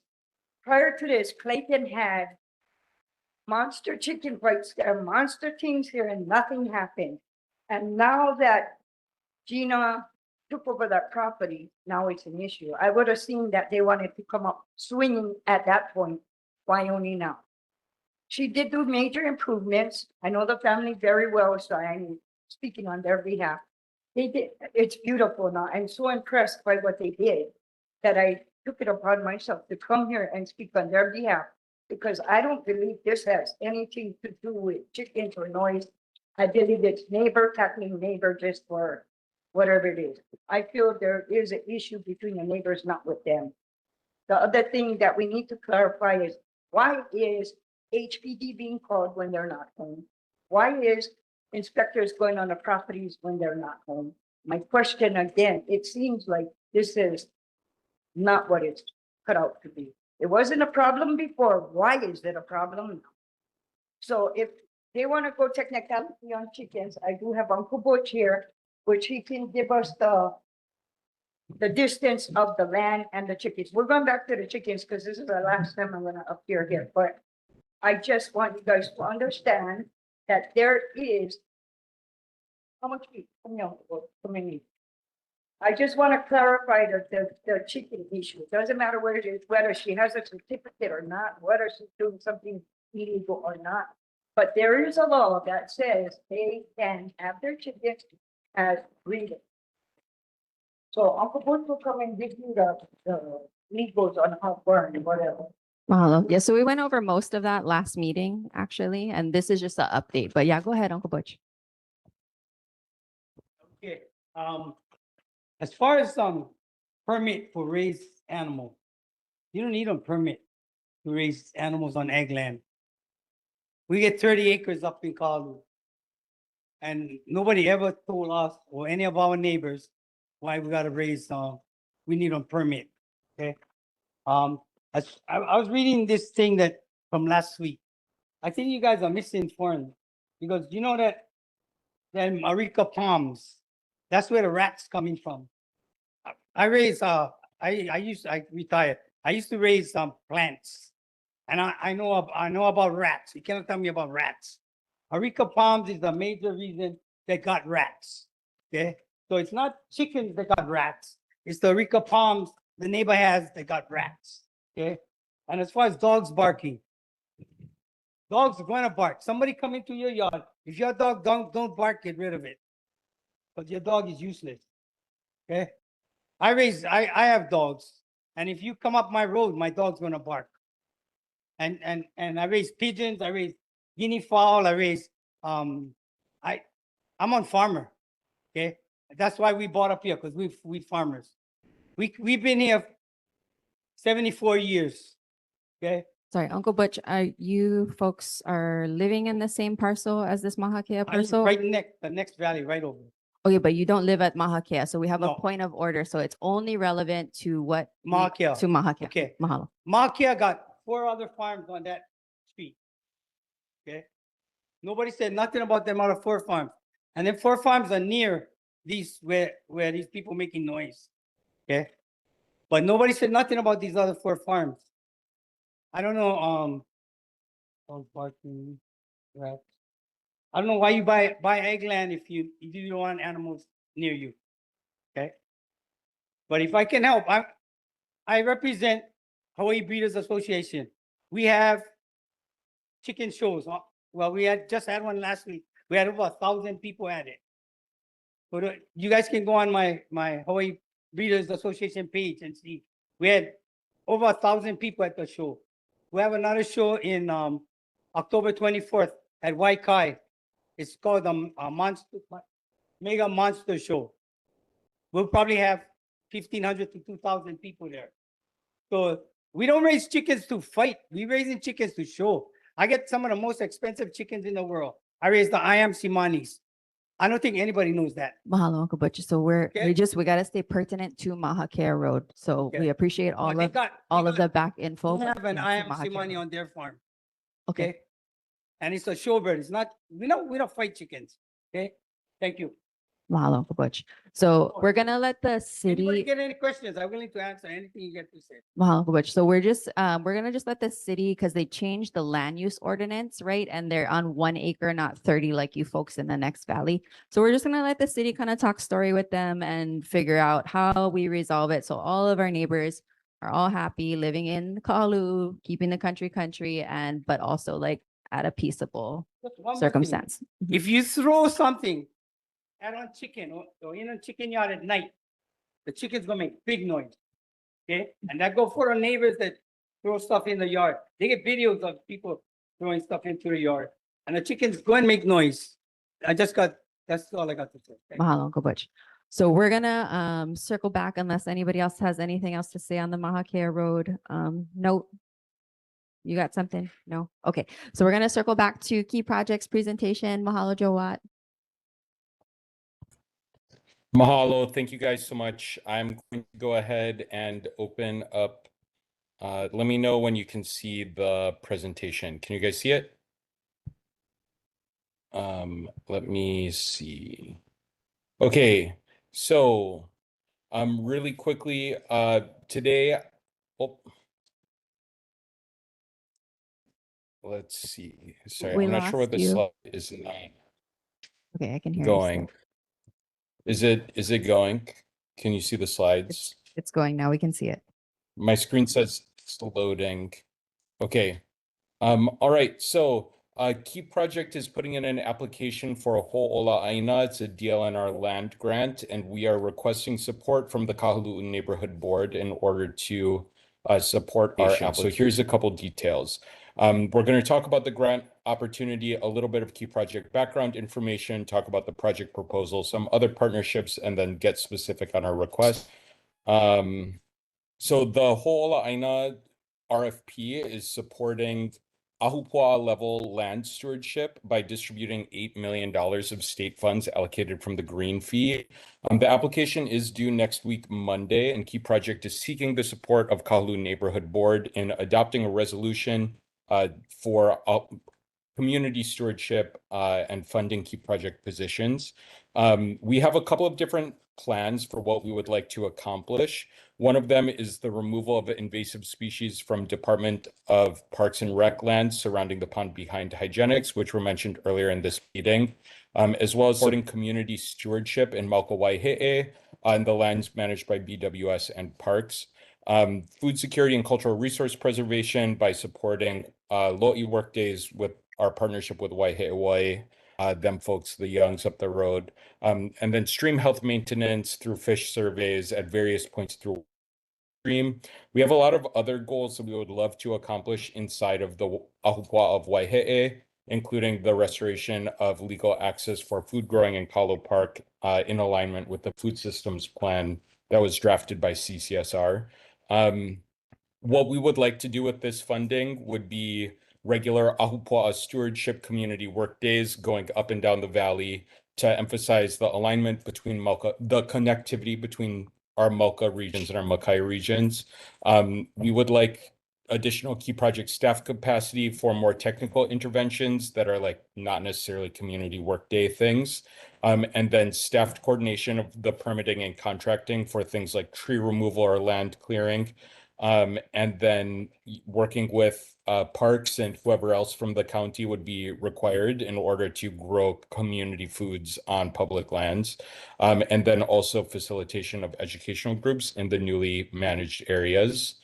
prior to this, Clayton had monster chicken fights, there are monster things here and nothing happened. And now that Gina took over that property, now it's an issue. I would have seen that they wanted to come up swinging at that point. Why only now? She did do major improvements. I know the family very well, so I'm speaking on their behalf. They did, it's beautiful now. I'm so impressed by what they did that I took it upon myself to come here and speak on their behalf because I don't believe this has anything to do with chickens or noise. I believe it's neighbor tackling neighbor just for whatever it is. I feel there is an issue between the neighbors, not with them. The other thing that we need to clarify is why is HPD being called when they're not home? Why is inspectors going on the properties when they're not home? My question again, it seems like this is not what it's cut out to be. It wasn't a problem before. Why is it a problem now? So if they want to go technicality on chickens, I do have Uncle Butch here, which he can give us the distance of the land and the chickens. We're going back to the chickens because this is the last time I'm gonna appear here, but I just want you guys to understand that there is how much meat? I just want to clarify the chicken issue. It doesn't matter where it is, whether she has a certificate or not, whether she's doing something illegal or not. But there is a law that says they can have their chickens as breeding. So Uncle Butch will come and give you the legals on how far and whatever. Mahalo. Yeah, so we went over most of that last meeting, actually, and this is just an update. But yeah, go ahead, Uncle Butch. Okay, as far as permit for raised animal, you don't need a permit to raise animals on ag land. We get 30 acres up in Kahaluʻu. And nobody ever told us or any of our neighbors why we gotta raise, we need a permit, okay? As I was reading this thing that from last week. I think you guys are misinformed because you know that Areca palms, that's where the rats coming from. I raise, I retired. I used to raise some plants and I know about rats. You cannot tell me about rats. Areca palms is the major reason they got rats, okay? So it's not chickens that got rats. It's the Areca palms the neighbor has that got rats, okay? And as far as dogs barking, dogs are going to bark. Somebody come into your yard. If your dog don't bark, get rid of it. But your dog is useless, okay? I have dogs. And if you come up my road, my dog's going to bark. And I raise pigeons. I raise guinea fowl. I raise, I'm on farmer, okay? That's why we bought up here, because we farmers. We've been here 74 years, okay? Sorry, Uncle Butch, you folks are living in the same parcel as this Mahakea I live parcel? right the next valley, right over. Okay, but you don't live at Mahakea, so we have No. a point of order, so it's only relevant to what? Mahakea. To Mahakea. Okay. Mahalo. Mahakea got 4 other farms on that street, okay? Nobody said nothing about them out of 4 farms. And then 4 farms are near these, where these people making noise, okay? But nobody said nothing about these other 4 farms. I don't know, dog barking, rats. I don't know why you buy egg land if you don't want animals near you, okay? But if I can help, I represent Hawaii Breeders Association. We have chicken shows. Well, we just had one last week. We had over 1,000 people at it. But you guys can go on my Hawaii Breeders Association page and see. We had over 1,000 people at the show. We have another show in October 24th at Waikai. It's called a Mega Monster Show. We'll probably have 1,500 to 2,000 people there. So we don't raise chickens to fight. We raising chickens to show. I get some of the most expensive chickens in the world. I raise the Simanis. I don't think anybody knows that. Mahalo, Uncle Butch. So Okay. we gotta stay pertinent to Mahakea Road. So Okay. we appreciate But all they of got- the back info. They but have an yeah, to IMC Mahakea money Road. on their farm. Okay. Okay. And it's a showbird. It's not, we don't fight chickens. Okay. Thank you. Mahalo, Uncle Butch. So we're gonna let the Anybody city. get any questions? I'm willing to answer anything you get to say. Mahalo, Uncle Butch. So we're gonna just let the city, because they changed the land use ordinance, right? And they're on 1 acre, not 30 like you folks in the next valley. So we're just gonna let the city kind of talk story with them and figure out how we resolve it. So all of our neighbors are all happy living in Kahalu'u, keeping the country, and but also like at a peaceable Just one more thing. circumstance. If you throw something out on chicken or in a chicken yard at night, the chicken's gonna make big noise. Okay, and that go for the neighbors that throw stuff in the yard. They get videos of people throwing stuff into the yard, and the chickens go and make noise. That's all I got to say. Thank you. Mahalo, Uncle Butch. So we're gonna circle back unless anybody else has anything else to say on the Mahakea Road. No. You got something? No? Okay. So we're gonna circle back to key projects presentation. Mahalo, Jawat. Mahalo. Thank you guys so much. I'm going to go ahead and open up. Let me know when you can see the presentation. Can you guys see it? Let me see. Okay. So, really quickly, today, oh, let's see. Sorry, We I'm not sure what lost the you. slide is not Okay, I can hear you going. still. Is it going? Can you see the slides? It's going now. We can see it. My screen says it's loading. Okay. All right. So, Key Project is putting in an application for a Ho'ola Aina. It's a DLNR land grant, and we are requesting support from the Kahalu'u Neighborhood Board in order to support our application. So here's a couple details. We're going to talk about the grant opportunity, a little bit of Key Project background information, talk about the project proposal, some other partnerships, and then get specific on our request. So the Ho'ola Aina RFP is supporting Ahupua'a level land stewardship by distributing $8 million of state funds allocated from the green fee. The application is due next week, Monday, and Key Project is seeking the support of Kahalu'u Neighborhood Board in adopting a resolution for community stewardship and funding Key Project positions. We have a couple of different plans for what we would like to accomplish. One of them is the removal of invasive species from Department of Parks and Rec lands surrounding the pond behind hygienics, which were mentioned earlier in this meeting, as well as supporting community stewardship in Mauka Waihe'e on the lands managed by BWS and Parks. Food security and cultural resource preservation by supporting lo'i workdays with our partnership with Waihe'e, them folks, the Youngs up the road, and then stream health maintenance through fish surveys at various points through stream. We have a lot of other goals that we would love to accomplish inside of the Ahupua'a of Waihe'e, including the restoration of legal access for food growing in Kalo Park in alignment with the food systems plan that was drafted by CCSR. What we would like to do with this funding would be regular Ahupua'a stewardship community work days going up and down the valley to emphasize the alignment between the connectivity between our Mauka regions and our Makai regions. We would like additional Key Project staff capacity for more technical interventions that are like not necessarily community workday things. And then staffed coordination of the permitting and contracting for things like tree removal or land clearing. And then working with parks and whoever else from the county would be required in order to grow community foods on public lands. And then also facilitation of educational groups in the newly managed areas.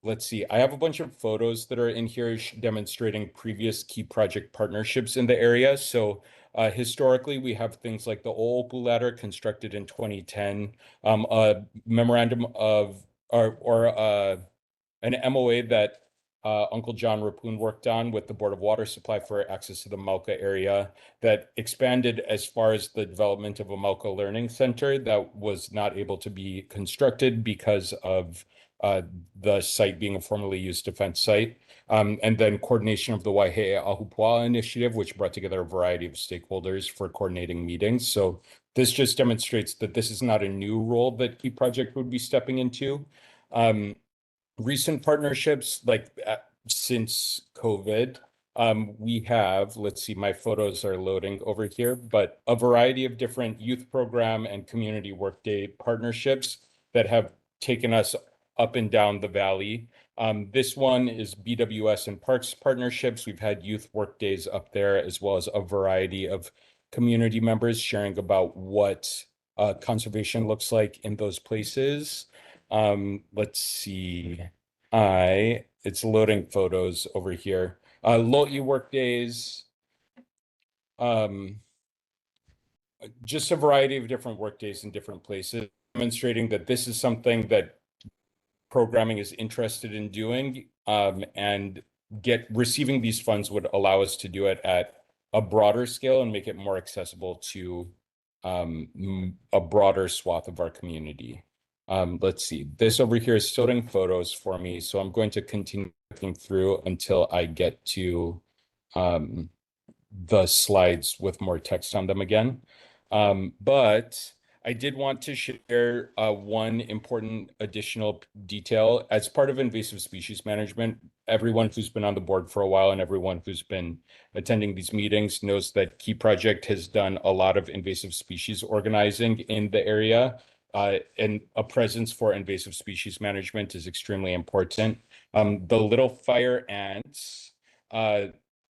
Let's see, I have a bunch of photos that are in here demonstrating previous Key Project partnerships in the area. So historically, we have things like the O'opu ladder constructed in 2010, a memorandum of an MOA that Uncle John Rapun worked on with the Board of Water Supply for access to the Mauka area that expanded as far as the development of a Mauka Learning Center that was not able to be constructed because of the site being a formerly used defense site. And then coordination of the Waihe'e Ahupua'a initiative, which brought together a variety of stakeholders for coordinating meetings. So this just demonstrates that this is not a new role that Key Project would be stepping into. Recent partnerships, like since COVID, we have, let's see, my photos are loading over here, but a variety of different youth program and community workday partnerships that have taken us up and down the valley. This one is BWS and Parks partnerships. We've had youth work days up there, as well as a variety of community members sharing about what conservation looks like in those places. Let's see. It's loading photos over here. Lo'i work days. Just a variety of different work days in different places, demonstrating that this is something that programming is interested in doing, and receiving these funds would allow us to do it at a broader scale and make it more accessible to a broader swath of our community. Let's see, this over here is still photos for me, so I'm going to continue looking through until I get to the slides with more text on them again. But I did want to share one important additional detail. As part of invasive species management, everyone who's been on the board for a while and everyone who's been attending these meetings knows that Key Project has done a lot of invasive species organizing in the area. And a presence for invasive species management is extremely important. The little fire ants,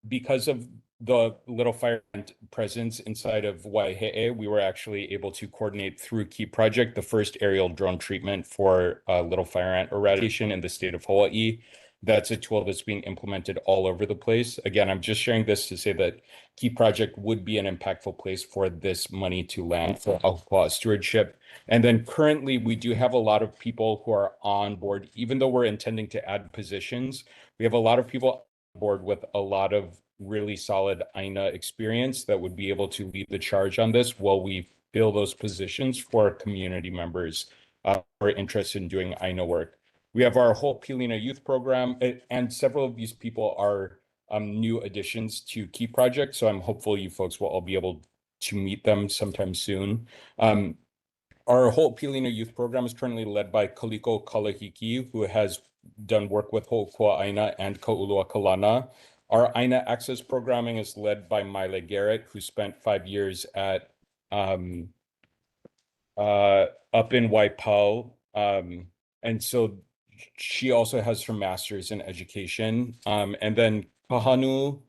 because of the little fire ant presence inside of Waihe'e, we were actually able to coordinate through Key Project the first aerial drone treatment for little fire ant eradication in the state of Hawaii. That's a tool that's being implemented all over the place. Again, I'm just sharing this to say that Key Project would be an impactful place for this money to land for Ahupua'a stewardship. And then currently we do have a lot of people who are on board, even though we're intending to add positions, we have a lot of people on board with a lot of really solid AINA experience that would be able to lead the charge on this while we fill those positions for community members who are interested in doing AINA work. We have our whole Pilina youth program, and several of these people are new additions to Key Project. So I'm hopeful you folks will all be able to meet them sometime soon. Our whole Pilina youth program is currently led by Kaliko Kalahiki, who has done work with Ho'okua Aina and Ka'ulua Kalana. Our AINA access programming is led by Maile Garrett, who spent 5 years at up in Waipau. And so she also has her master's in education. And then Kahaluʻu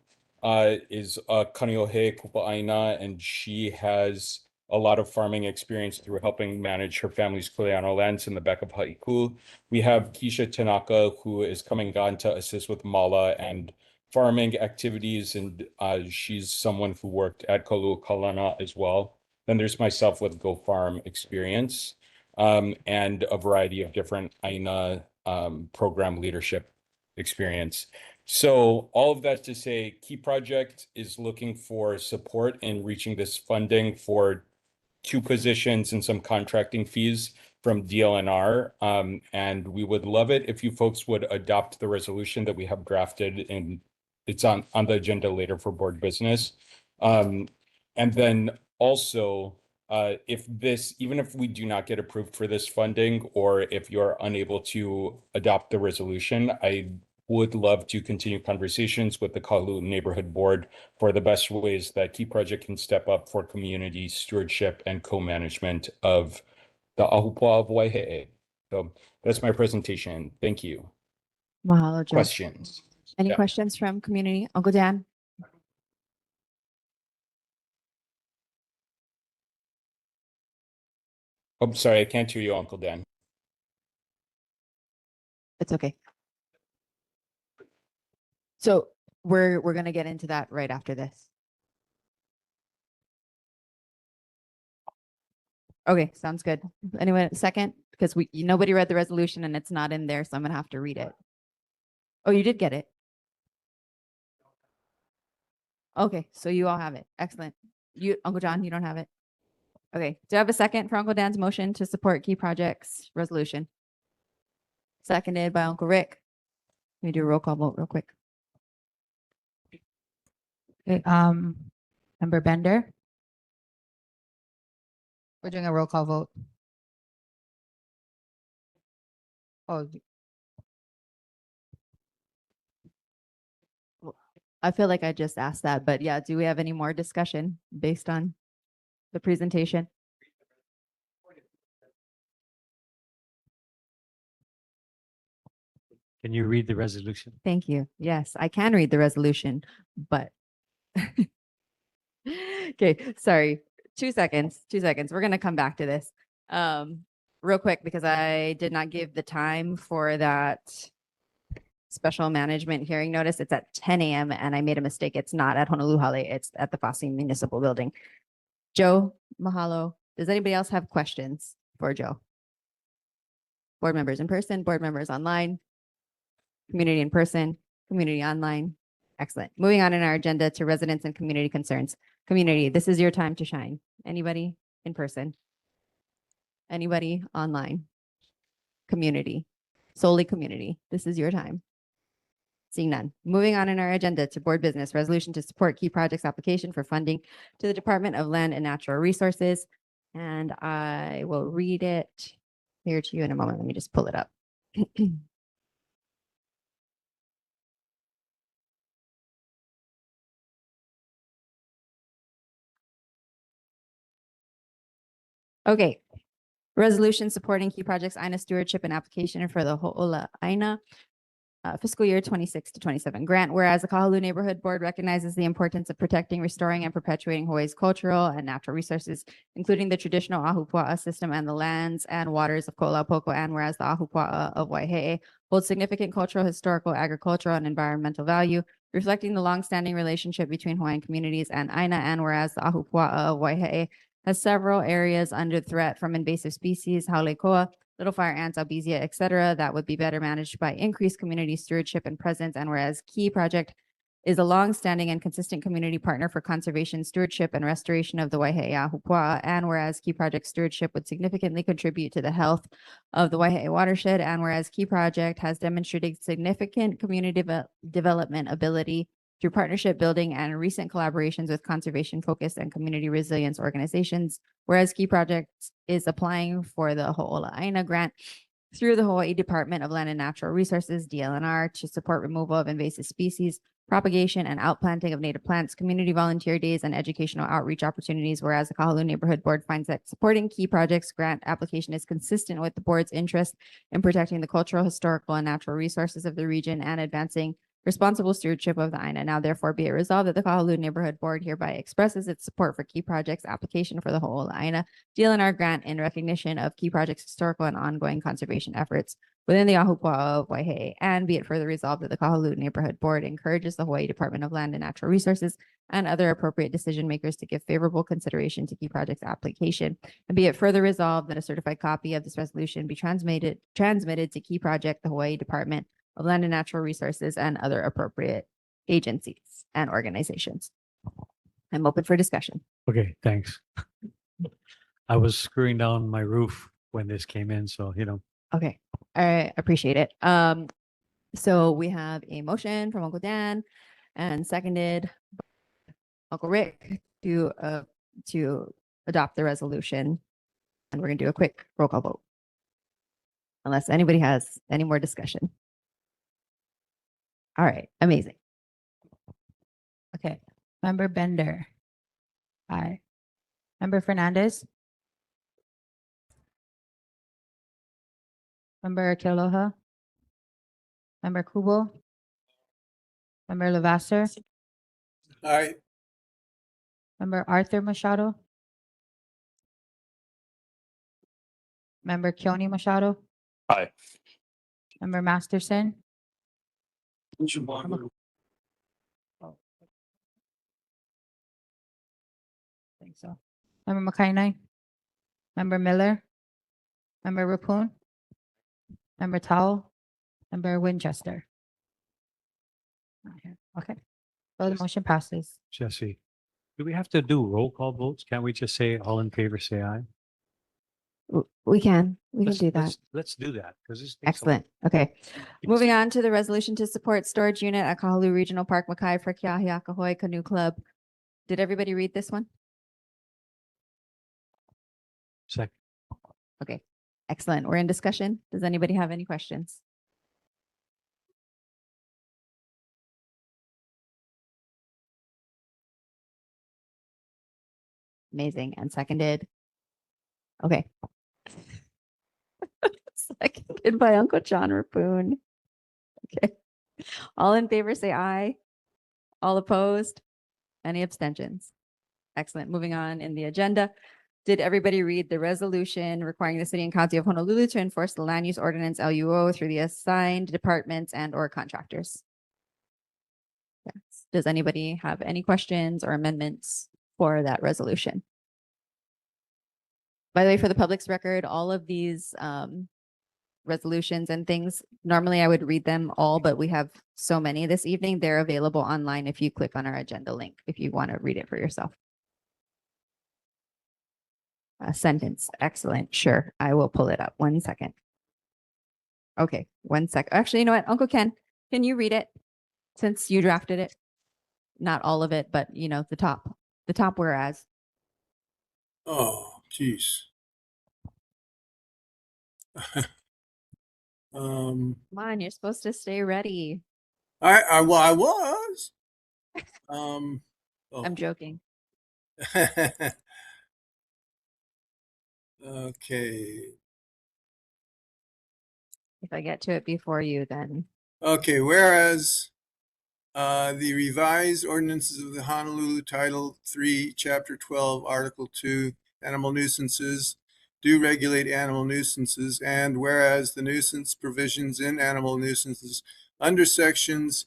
is a Kaneohe Kupa'aina, and she has a lot of farming experience through helping manage her family's Kuleana lands in the back of Haiku. We have Keisha Tanaka, who is coming on to assist with Mala and farming activities, and she's someone who worked at Ka'ulua Kalana as well. Then there's myself with Go Farm experience, and a variety of different AINA program leadership experience. So all of that to say, Key Project is looking for support in reaching this funding for 2 positions and some contracting fees from DLNR. And we would love it if you folks would adopt the resolution that we have drafted, and it's on the agenda later for board business. And then also, even if we do not get approved for this funding, or if you're unable to adopt the resolution, I would love to continue conversations with the Kahalu'u Neighborhood Board for the best ways that Key Project can step up for community stewardship and co-management of the Ahupua'a of Waihe'e. So that's my presentation. Thank you. Mahalo, Judge. Questions? Any Yeah. questions from community? Uncle Dan? I'm sorry, I can't hear you, Uncle Dan. It's okay. So we're gonna get into that right after this. Okay, sounds good. Anyone second? Because nobody read the resolution and it's not in there, so I'm gonna have to read it. Oh, you did get it. Okay, so you all have it. Excellent. Uncle John, you don't have it. Okay, do I have a second for Uncle Dan's motion to support Key Project's resolution? seconded by Uncle Rick. Let me do a roll call vote real quick. Okay, Member Bender. We're doing a roll call vote. Oh, I feel like I just asked that, but yeah, do we have any more discussion based on the presentation? Can you read the resolution? Thank you. Yes, I can read the resolution, but okay, sorry. 2 seconds. 2 seconds. We're gonna come back to this. Real quick, because I did not give the time for that special management hearing notice. It's at 10 a.m. and I made a mistake. It's not at Honolulu, it's at the Fosse Municipal Building. Joe, mahalo. Does anybody else have questions for Joe? Board members in person, board members online, community in person, community online. Excellent. Moving on in our agenda to residents and community concerns. Community, this is your time to shine. Anybody in person? Anybody online? Community, solely community. This is your time. Seeing none. Moving on in our agenda to board business, resolution to support key projects application for funding to the Department of Land and Natural Resources. And I will read it here to you in a moment. Let me just pull it up. Okay. Resolution supporting key projects, Aina stewardship and application for the Ho'ola Aina fiscal year 26 to 27 grant. Whereas the Kahaluʻu Neighborhood Board recognizes the importance of protecting, restoring, and perpetuating Hawaii's cultural and natural resources, including the traditional ahupua'a system and the lands and waters of Ko'olapoko. And whereas the ahupua'a of Waihe'e holds significant cultural, historical, agricultural, and environmental value, reflecting the longstanding relationship between Hawaiian communities and Aina. And whereas the ahupua'a of Waihe'e has several areas under threat from invasive species, haulekoa, little fire ants, albizia, etc., that would be better managed by increased community stewardship and presence. And whereas Key Project is a long-standing and consistent community partner for conservation, stewardship, and restoration of the Waihe'e ahupua'a, and whereas Key Project stewardship would significantly contribute to the health of the Waihe'e watershed, and whereas Key Project has demonstrated significant community development ability through partnership building and recent collaborations with conservation-focused and community resilience organizations, whereas Key Projects is applying for the Ho'ola Aina grant through the Hawaii Department of Land and Natural Resources, DLNR, to support removal of invasive species, propagation and outplanting of native plants, community volunteer days, and educational outreach opportunities, whereas the Kahaluʻu Neighborhood Board finds that supporting Key Projects grant application is consistent with the board's interest in protecting the cultural, historical, and natural resources of the region and advancing responsible stewardship of the Aina. Now, therefore, be it resolved that the Kahaluʻu Neighborhood Board hereby expresses its support for Key Projects application for the Ho'ola Aina DLNR grant in recognition of Key Projects' historical and ongoing conservation efforts within the ahupua'a of Waihe'e. And be it further resolved that the Kahaluʻu Neighborhood Board encourages the Hawaii Department of Land and Natural Resources and other appropriate decision makers to give favorable consideration to Key Projects application. And be it further resolved that a certified copy of this resolution be transmitted to Key Project, the Hawaii Department of Land and Natural Resources, and other appropriate agencies and organizations. I'm open for discussion. Okay, thanks. I was screwing down my roof when this came in, so, Okay, I appreciate it. So we have a motion from Uncle Dan and seconded by Uncle Rick to adopt the resolution. And we're gonna do a quick roll call vote. Unless anybody has any more discussion. All right, amazing. okay. Member Bender. Aye. Member Fernandez. Member Kealoha. Member Kubo. Member Lavasser. All right. Member Arthur Machado. Member Keone Machado. Aye. Member Masterson. Think so. Member Makainai. Member Miller. Member Rapun. Member Towle. Member Winchester. Not here. Okay. So the motion passes. Jesse, do we have to do roll call votes? Can't we just say all in favor, say aye? We can do that. Let's do that because this takes a Excellent. Okay. Moving on to the resolution to support storage unit at Kahaluʻu Regional Park, Mackay for Kiahiakahoe Canoe Club. Did everybody read this one? second. Okay. Excellent. We're in discussion. Does anybody have any questions? Amazing. And seconded. Okay. Seconded by Uncle John Rapoon. Okay. All in favor, say aye. All opposed? Any abstentions? Excellent. Moving on in the agenda. Did everybody read the resolution requiring the city and county of Honolulu to enforce the land use ordinance LUO through the assigned departments and or contractors? Yes. Does anybody have any questions or amendments for that resolution? By the way, for the public's record, all of these resolutions and things, normally I would read them all, but we have so many this evening. They're available online if you click on our agenda link, if you want to read it for yourself. A sentence. Excellent. Sure. I will pull it up. 1 second. Okay. 1 sec. Actually, you know what? Uncle Ken, can you read it since you drafted it? Not all of it, but you know, the top whereas. Oh, geez. Come on, you're supposed to stay ready. Well, I was. I'm joking. Okay. If I get to it before you, then. Okay, whereas the revised ordinances of the Honolulu Title 3, Chapter 12, Article 2, animal nuisances do regulate animal nuisances, and whereas the nuisance provisions in animal nuisances under sections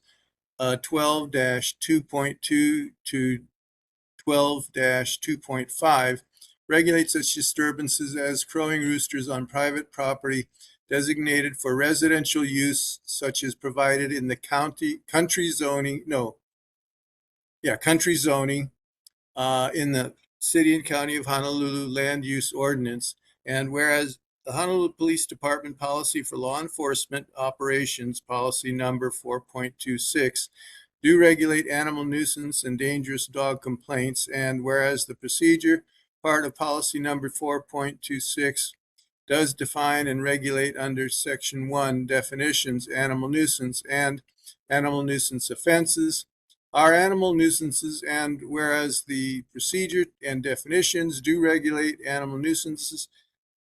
12-2.2 to 12-2.5 regulate such disturbances as crowing roosters on private property designated for residential use, such as provided in the country zoning in the City and County of Honolulu Land Use Ordinance. And whereas the Honolulu Police Department Policy for Law Enforcement Operations, Policy Number 4.26, do regulate animal nuisance and dangerous dog complaints. And whereas the procedure part of Policy Number 4.26 does define and regulate under Section 1 definitions, animal nuisance and animal nuisance offenses are animal nuisances, and whereas the procedure and definitions do regulate animal nuisances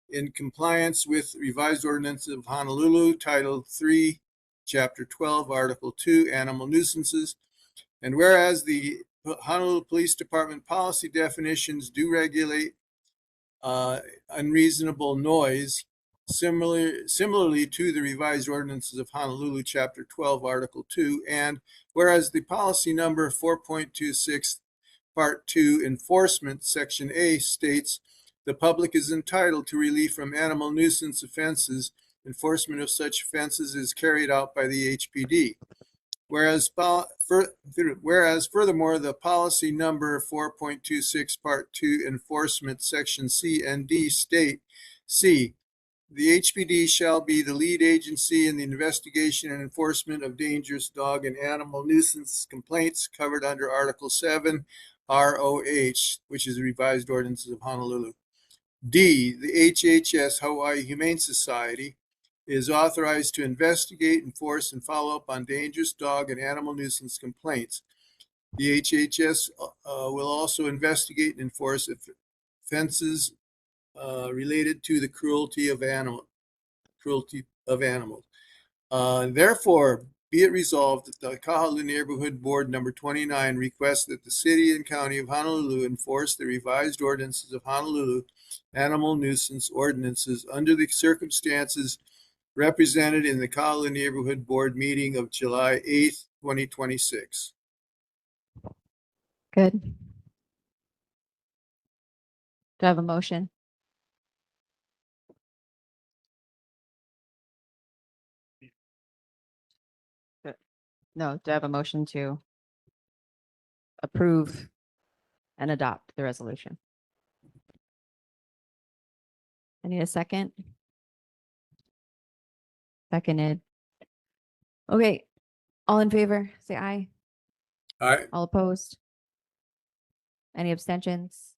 in compliance with revised ordinance of Honolulu, Title 3, Chapter 12, Article 2, Animal Nuisances, and whereas the Honolulu Police Department policy definitions do regulate unreasonable noise, similarly to the revised ordinances of Honolulu, Chapter 12, Article 2, and whereas the policy number 4.26, Part 2, Enforcement, Section A states the public is entitled to relief from animal nuisance offenses. Enforcement of such offenses is carried out by the HPD. Whereas furthermore, the policy number 4.26 Part 2 Enforcement Section C and D state, C, the HPD shall be the lead agency in the investigation and enforcement of dangerous dog and animal nuisance complaints covered under Article 7 ROH, which is the revised ordinances of Honolulu. D, the HHS Hawaii Humane Society is authorized to investigate, enforce, and follow up on dangerous dog and animal nuisance complaints. The HHS will also investigate and enforce offenses related to the cruelty of animals. Therefore, be it resolved that the Kahaluʻu Neighborhood Board Number 29 requests that the City and County of Honolulu enforce the revised ordinances of Honolulu animal nuisance ordinances under the circumstances represented in the Kahaluʻu Neighborhood Board meeting of July 8th, 2026. Good. Do I have a motion? No, do I have a motion to approve and adopt the resolution? I need a second. Seconded. Okay, all in favor, say aye. Aye. All opposed? Any abstentions?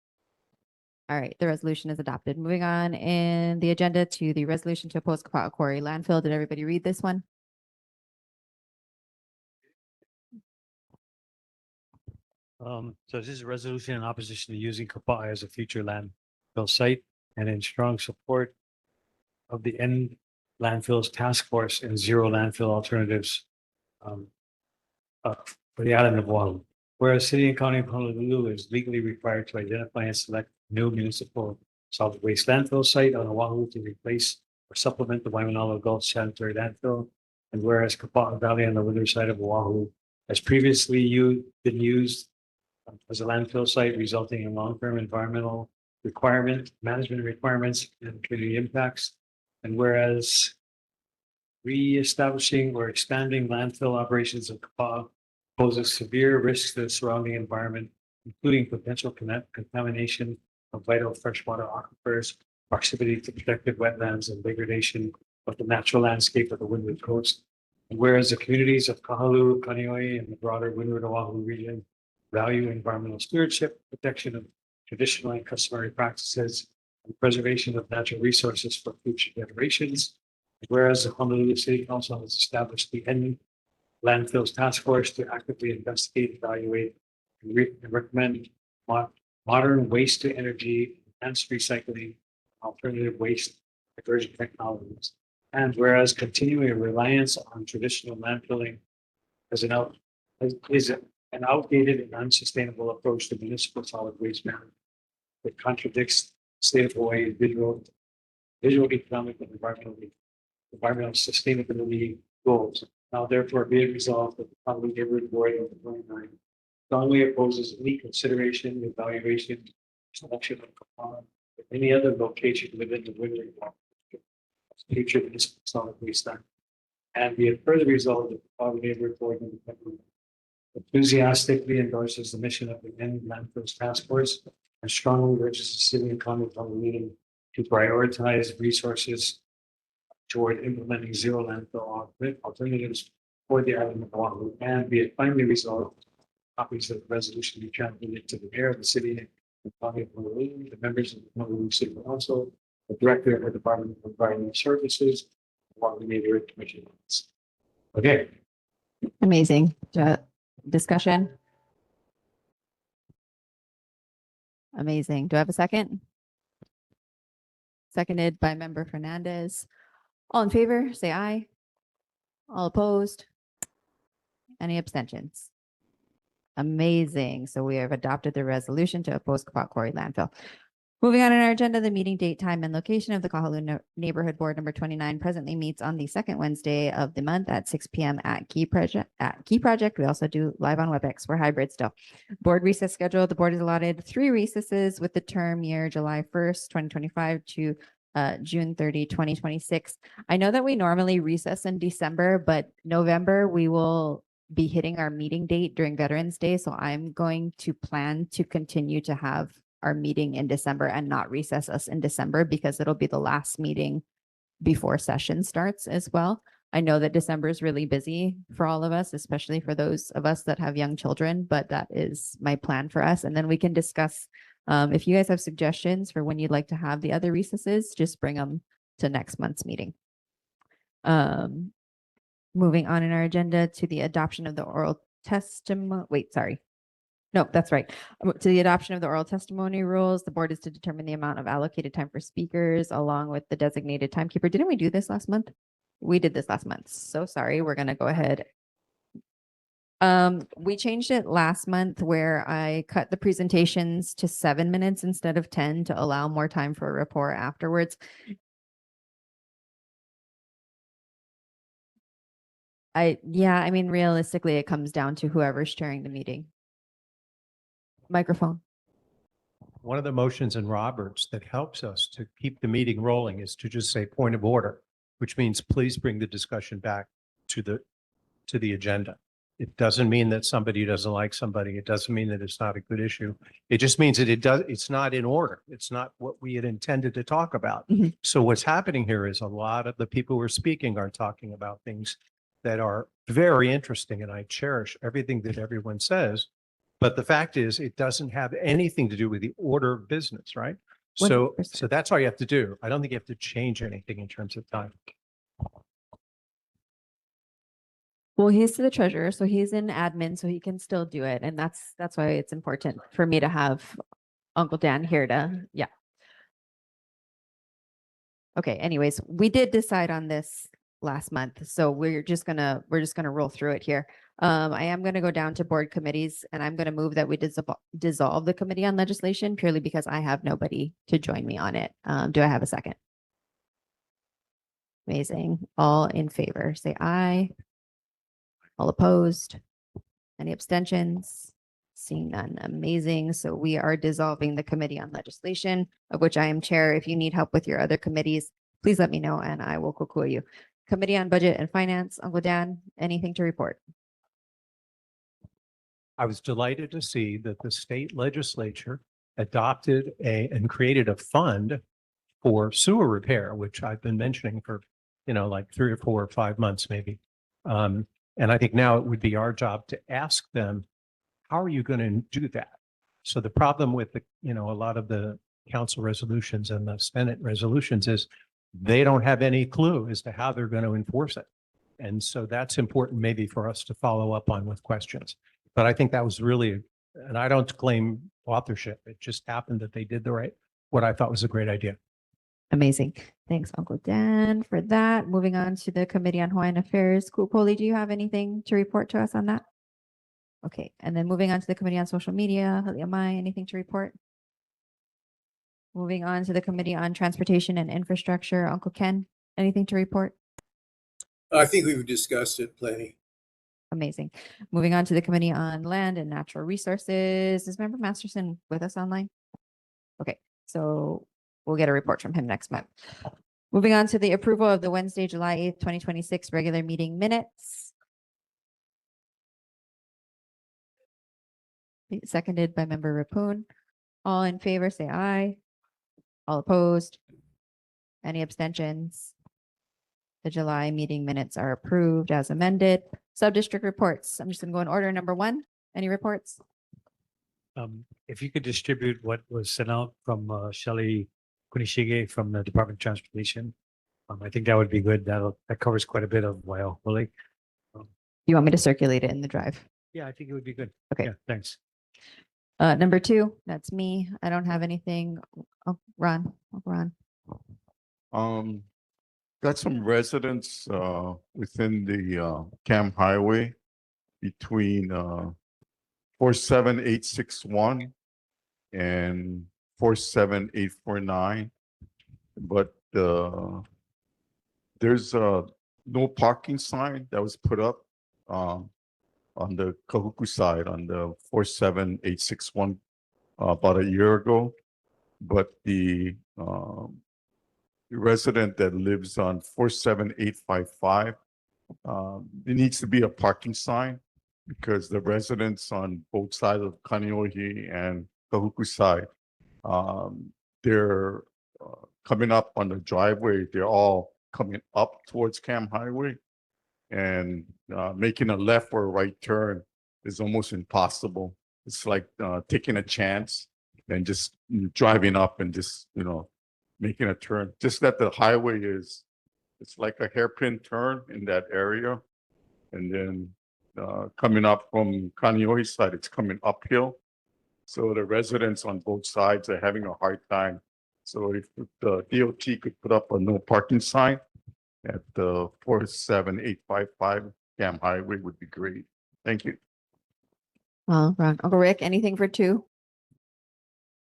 All right, the resolution is adopted. Moving on in the agenda to the resolution to oppose Kapa'a Quarry landfill. Did everybody read this one? So this is a resolution in opposition to using Kapa'a as a future landfill site and in strong support of the End Landfills Task Force and Zero Landfill Alternatives um, for the island of Oahu. Whereas City and County of Honolulu is legally required to identify and select new municipal solid waste landfill site on Oahu to replace or supplement the Waimanalo Gulf Sanitary Landfill. And whereas Kapa'a Valley on the winter side of Oahu has previously been used as a landfill site, resulting in long-term environmental management requirements and community impacts. And whereas reestablishing or expanding landfill operations in Kapa'a poses severe risks to the surrounding environment, including potential contamination of vital freshwater aquifers, proximity to protected wetlands, and degradation of the natural landscape of the Windward Coast. And whereas the communities of Kahalu'u, Kaneohe, and the broader Windward Oahu region value environmental stewardship, protection of traditional and customary practices, and preservation of natural resources for future generations. Whereas the Honolulu City Council has established the End Landfills Task Force to actively investigate, evaluate, and recommend modern waste to energy, enhanced recycling, alternative waste diversion technologies. And whereas continuing a reliance on traditional landfilling is an outdated and unsustainable approach to municipal solid waste management that contradicts state of Hawaii's visual, economic, and environmental sustainability goals. Now therefore be it resolved that the Honolulu Neighborhood Board of the 29 strongly opposes any consideration, evaluation, selection of Kapa'a or any other location within the Windward future municipal solid waste land. And be it further resolved that the Honolulu Neighborhood Board of the 29 enthusiastically endorses the mission of the End Landfills Task Force and strongly urges the City and County of Honolulu to prioritize resources toward implementing zero landfill alternatives for the island of Oahu. And be it finally resolved, copies of the resolution be transmitted to the mayor of the city and county of Honolulu, the members of the Honolulu City Council, the director of the Department of Environmental Services, Oahu Neighborhood Commission. Okay. Amazing. Discussion? Amazing. Do I have a second? Seconded by Member Fernandez. All in favor, say aye. All opposed? Any abstentions? Amazing. So we have adopted the resolution to oppose Kapa'a Quarry landfill. Moving on in our agenda, the meeting date, time, and location of the Kahalu'u Neighborhood Board number 29 presently meets on the second Wednesday of the month at 6 p.m. at Key Project. We also do live on WebEx. We're hybrid still. Board recess schedule. The board is allotted 3 recesses with the term year July 1st, 2025 to June 30, 2026. I know that we normally recess in December, but November we will be hitting our meeting date during Veterans Day. So I'm going to plan to continue to have our meeting in December and not recess us in December because it'll be the last meeting before session starts as well. I know that December is really busy for all of us, especially for those of us that have young children, but that is my plan for us. And then we can discuss if you guys have suggestions for when you'd like to have the other recesses, just bring them to next month's meeting. Moving on in our agenda to the adoption of the oral testimony. Wait, sorry. No, that's right. To the adoption of the oral testimony rules, the board is to determine the amount of allocated time for speakers along with the designated timekeeper. Didn't we do this last month? We did this last month. So sorry. We're going to go ahead. We changed it last month where I cut the presentations to 7 minutes instead of 10 to allow more time for a report afterwards. I mean, realistically, it comes down to whoever's chairing the meeting. Microphone. One of the motions in Roberts that helps us to keep the meeting rolling is to just say point of order, which means please bring the discussion back to the agenda. It doesn't mean that somebody doesn't like somebody. It doesn't mean that it's not a good issue. It just means that it's not in order. It's not what we had intended to talk about. Mhm. So what's happening here is a lot of the people who are speaking are talking about things that are very interesting, and I cherish everything that everyone says. But the fact is, it doesn't have anything to do with the order of business, right? So 100%. that's all you have to do. I don't think you have to change anything in terms of time. Well, he's the treasurer, so he's in admin, so he can still do it. And that's why it's important for me to have Uncle Dan here to, yeah. Okay, anyways, we did decide on this last month, so we're just gonna roll through it here. I am gonna go down to board committees and I'm gonna move that we dissolve the committee on legislation purely because I have nobody to join me on it. Do I have a second? Amazing. All in favor, say aye. All opposed? Any abstentions? Seeing none. Amazing. So we are dissolving the Committee on Legislation, of which I am chair. If you need help with your other committees, please let me know and I will cool you. Committee on Budget and Finance, Uncle Dan, anything to report? I was delighted to see that the state legislature adopted and created a fund for sewer repair, which I've been mentioning for, like 3 or 4 or 5 months, maybe. And I think now it would be our job to ask them, how are you going to do that? So the problem with a lot of the council resolutions and the Senate resolutions is they don't have any clue as to how they're going to enforce it. And so that's important maybe for us to follow up on with questions. But I think that was really, and I don't claim authorship. It just happened that they did what I thought was a great idea. Amazing. Thanks, Uncle Dan, for that. Moving on to the Committee on Hawaiian Affairs. Ku'upoli, do you have anything to report to us on that? Okay, and then moving on to the Committee on Social Media, Haliamai, anything to report? Moving on to the Committee on Transportation and Infrastructure, Uncle Ken, anything to report? I think we've discussed it plenty. Amazing. Moving on to the Committee on Land and Natural Resources. Is Member Masterson with us online? Okay, so we'll get a report from him next month. Moving on to the approval of the Wednesday, July 8th, 2026 regular meeting minutes. Seconded by Member Rapoon. All in favor, say aye. All opposed? Any abstentions? The July meeting minutes are approved as amended. Sub-district reports. I'm just going to go in order. Number 1, any reports? If you could distribute what was sent out from Shelley Kunishige from the Department of Transportation, I think that would be good. That covers quite a bit of Waiahole. You want me to circulate it in the drive? Yeah, I think it would be good. Okay. Yeah, thanks. Number 2, that's me. I don't have anything. Oh, Ron. Got some residents within the Cam Highway between 47861 and 47849, but there's no parking sign that was put up on the Kahaluʻu side on the 47861 about a year ago, but the resident that lives on 47855, there needs to be a parking sign because the residents on both sides of Kaneohe and Kahaluʻu side, they're coming up on the driveway. They're all coming up towards Cam Highway, and making a left or a right turn is almost impossible. It's like taking a chance and just driving up and just, making a turn. Just that the highway it's like a hairpin turn in that area. And then coming up from Kaneohe side, it's coming uphill. So the residents on both sides are having a hard time. So if the DOT could put up a no parking sign at the 47855 Cam Highway would be great. Thank you. Well, Ron. Uncle Rick, anything for 2?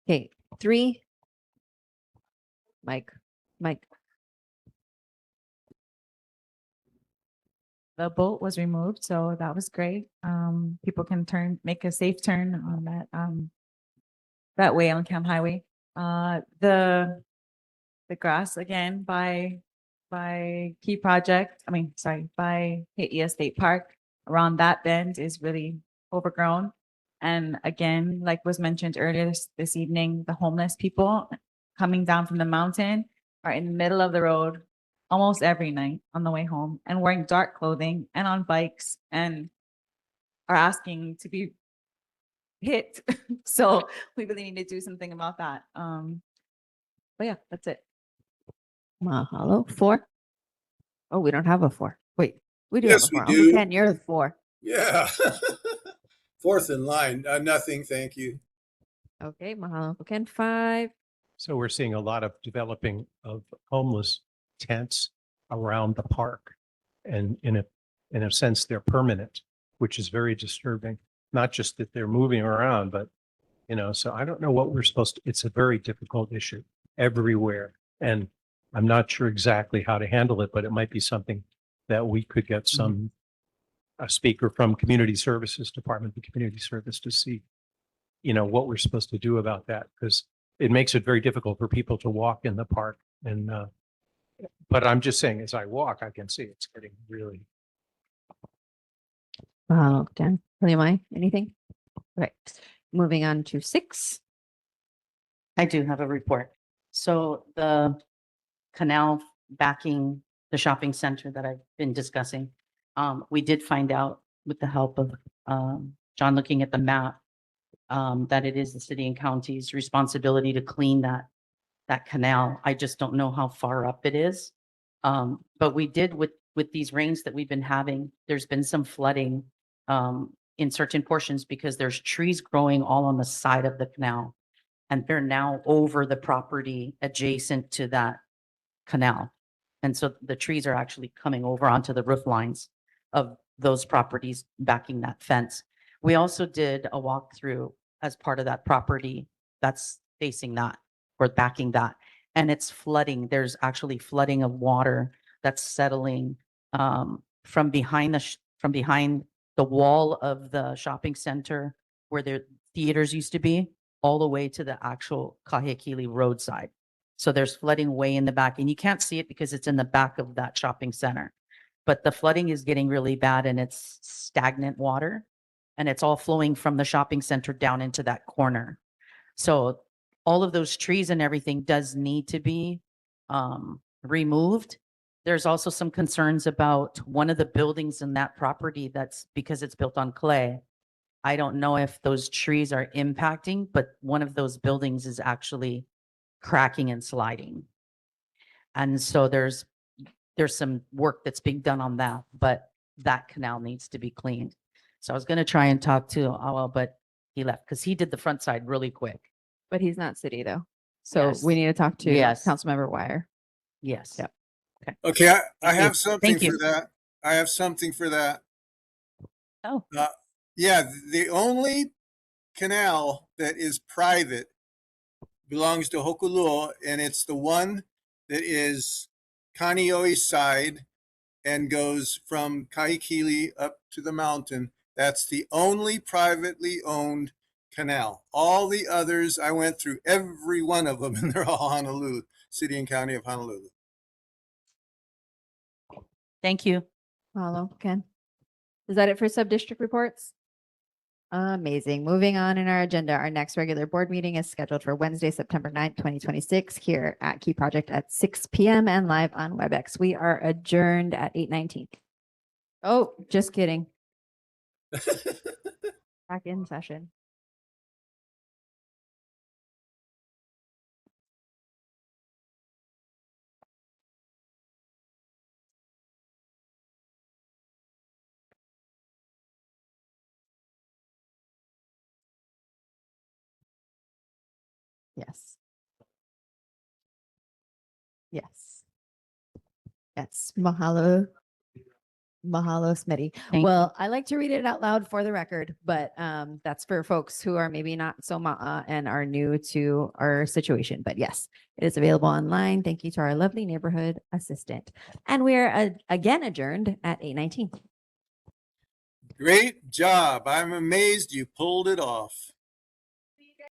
Okay, 3. Mike. The boat was removed, so that was great. People can make a safe turn on that way on Camp Highway. The grass again by by Hawaii State Park around that bend is really overgrown. And again, like was mentioned earlier this evening, the homeless people coming down from the mountain are in the middle of the road almost every night on the way home and wearing dark clothing and on bikes and are asking to be hit. So we really need to do something about that. But yeah, that's it. Mahalo. 4. Oh, we don't have a 4. Wait, we do have a Yes, we 4. do. Uncle Ken, you're the 4. Yeah. Fourth in line. Nothing, thank you. Okay, mahalo. Uncle Ken, 5. So we're seeing a lot of developing of homeless tents around the park. And in a sense, they're permanent, which is very disturbing. Not just that they're moving around, but, so I don't know what we're supposed to, it's a very difficult issue everywhere. And I'm not sure exactly how to handle it, but it might be something that we could get a speaker from Community Services Department, the Community Service, to see, what we're supposed to do about that, because it makes it very difficult for people to walk in the park. And, but I'm just saying, as I walk, I can see it's getting really. Mahalo, Ken. Anything? Right. Moving on to 6. I do have a report. So the canal backing the shopping center that I've been discussing, we did find out with the help of John looking at the map that it is the city and county's responsibility to clean that canal. I just don't know how far up it is. But we did with these rains that we've been having, there's been some flooding in certain portions because there's trees growing all on the side of the canal. And they're now over the property adjacent to that canal. And so the trees are actually coming over onto the roof lines of those properties backing that fence. We also did a walkthrough as part of that property that's facing that or backing that. And it's flooding. There's actually flooding of water that's settling from behind the wall of the shopping center where the theaters used to be, all the way to the actual Kahaluʻu roadside. So there's flooding way in the back, and you can't see it because it's in the back of that shopping center. But the flooding is getting really bad, and it's stagnant water, and it's all flowing from the shopping center down into that corner. So all of those trees and everything does need to be removed. There's also some concerns about one of the buildings in that property that's because it's built on clay. I don't know if those trees are impacting, but one of those buildings is actually cracking and sliding. And so there's some work that's being done on that, but that canal needs to be cleaned. So I was going to try and talk to Awa, but he left because he did the front side really quick. But he's not city though. So Yes. we need to talk to Yes. Councilmember Wire. Yes. Yep. Okay, I Thank have you. something Thank you. for that. I have something for that. Oh. Yeah, the only canal that is private belongs to Hokulua, and it's the one that is Kaneohe side and goes from Kahikili up to the mountain. That's the only privately owned canal. All the others, I went through every one of them, and they're all Honolulu, city and county of Honolulu. Thank you. Hello, Ken. Is that it for sub-district reports? Amazing. Moving on in our agenda, our next regular board meeting is scheduled for Wednesday, September 9th, 2026 here at Key Project at 6 p.m. and live on WebEx. We are adjourned at 8:19. Oh, just kidding. Back in session. Yes. Yes. Yes. Mahalo. Mahalo, Smitty. Well, I like to read it out loud for the record, but that's for folks who are maybe not so ma'a and are new to our situation. But yes, it is available online. Thank you to our lovely neighborhood assistant. And we are again adjourned at 8:19. Great job. I'm amazed you pulled it off.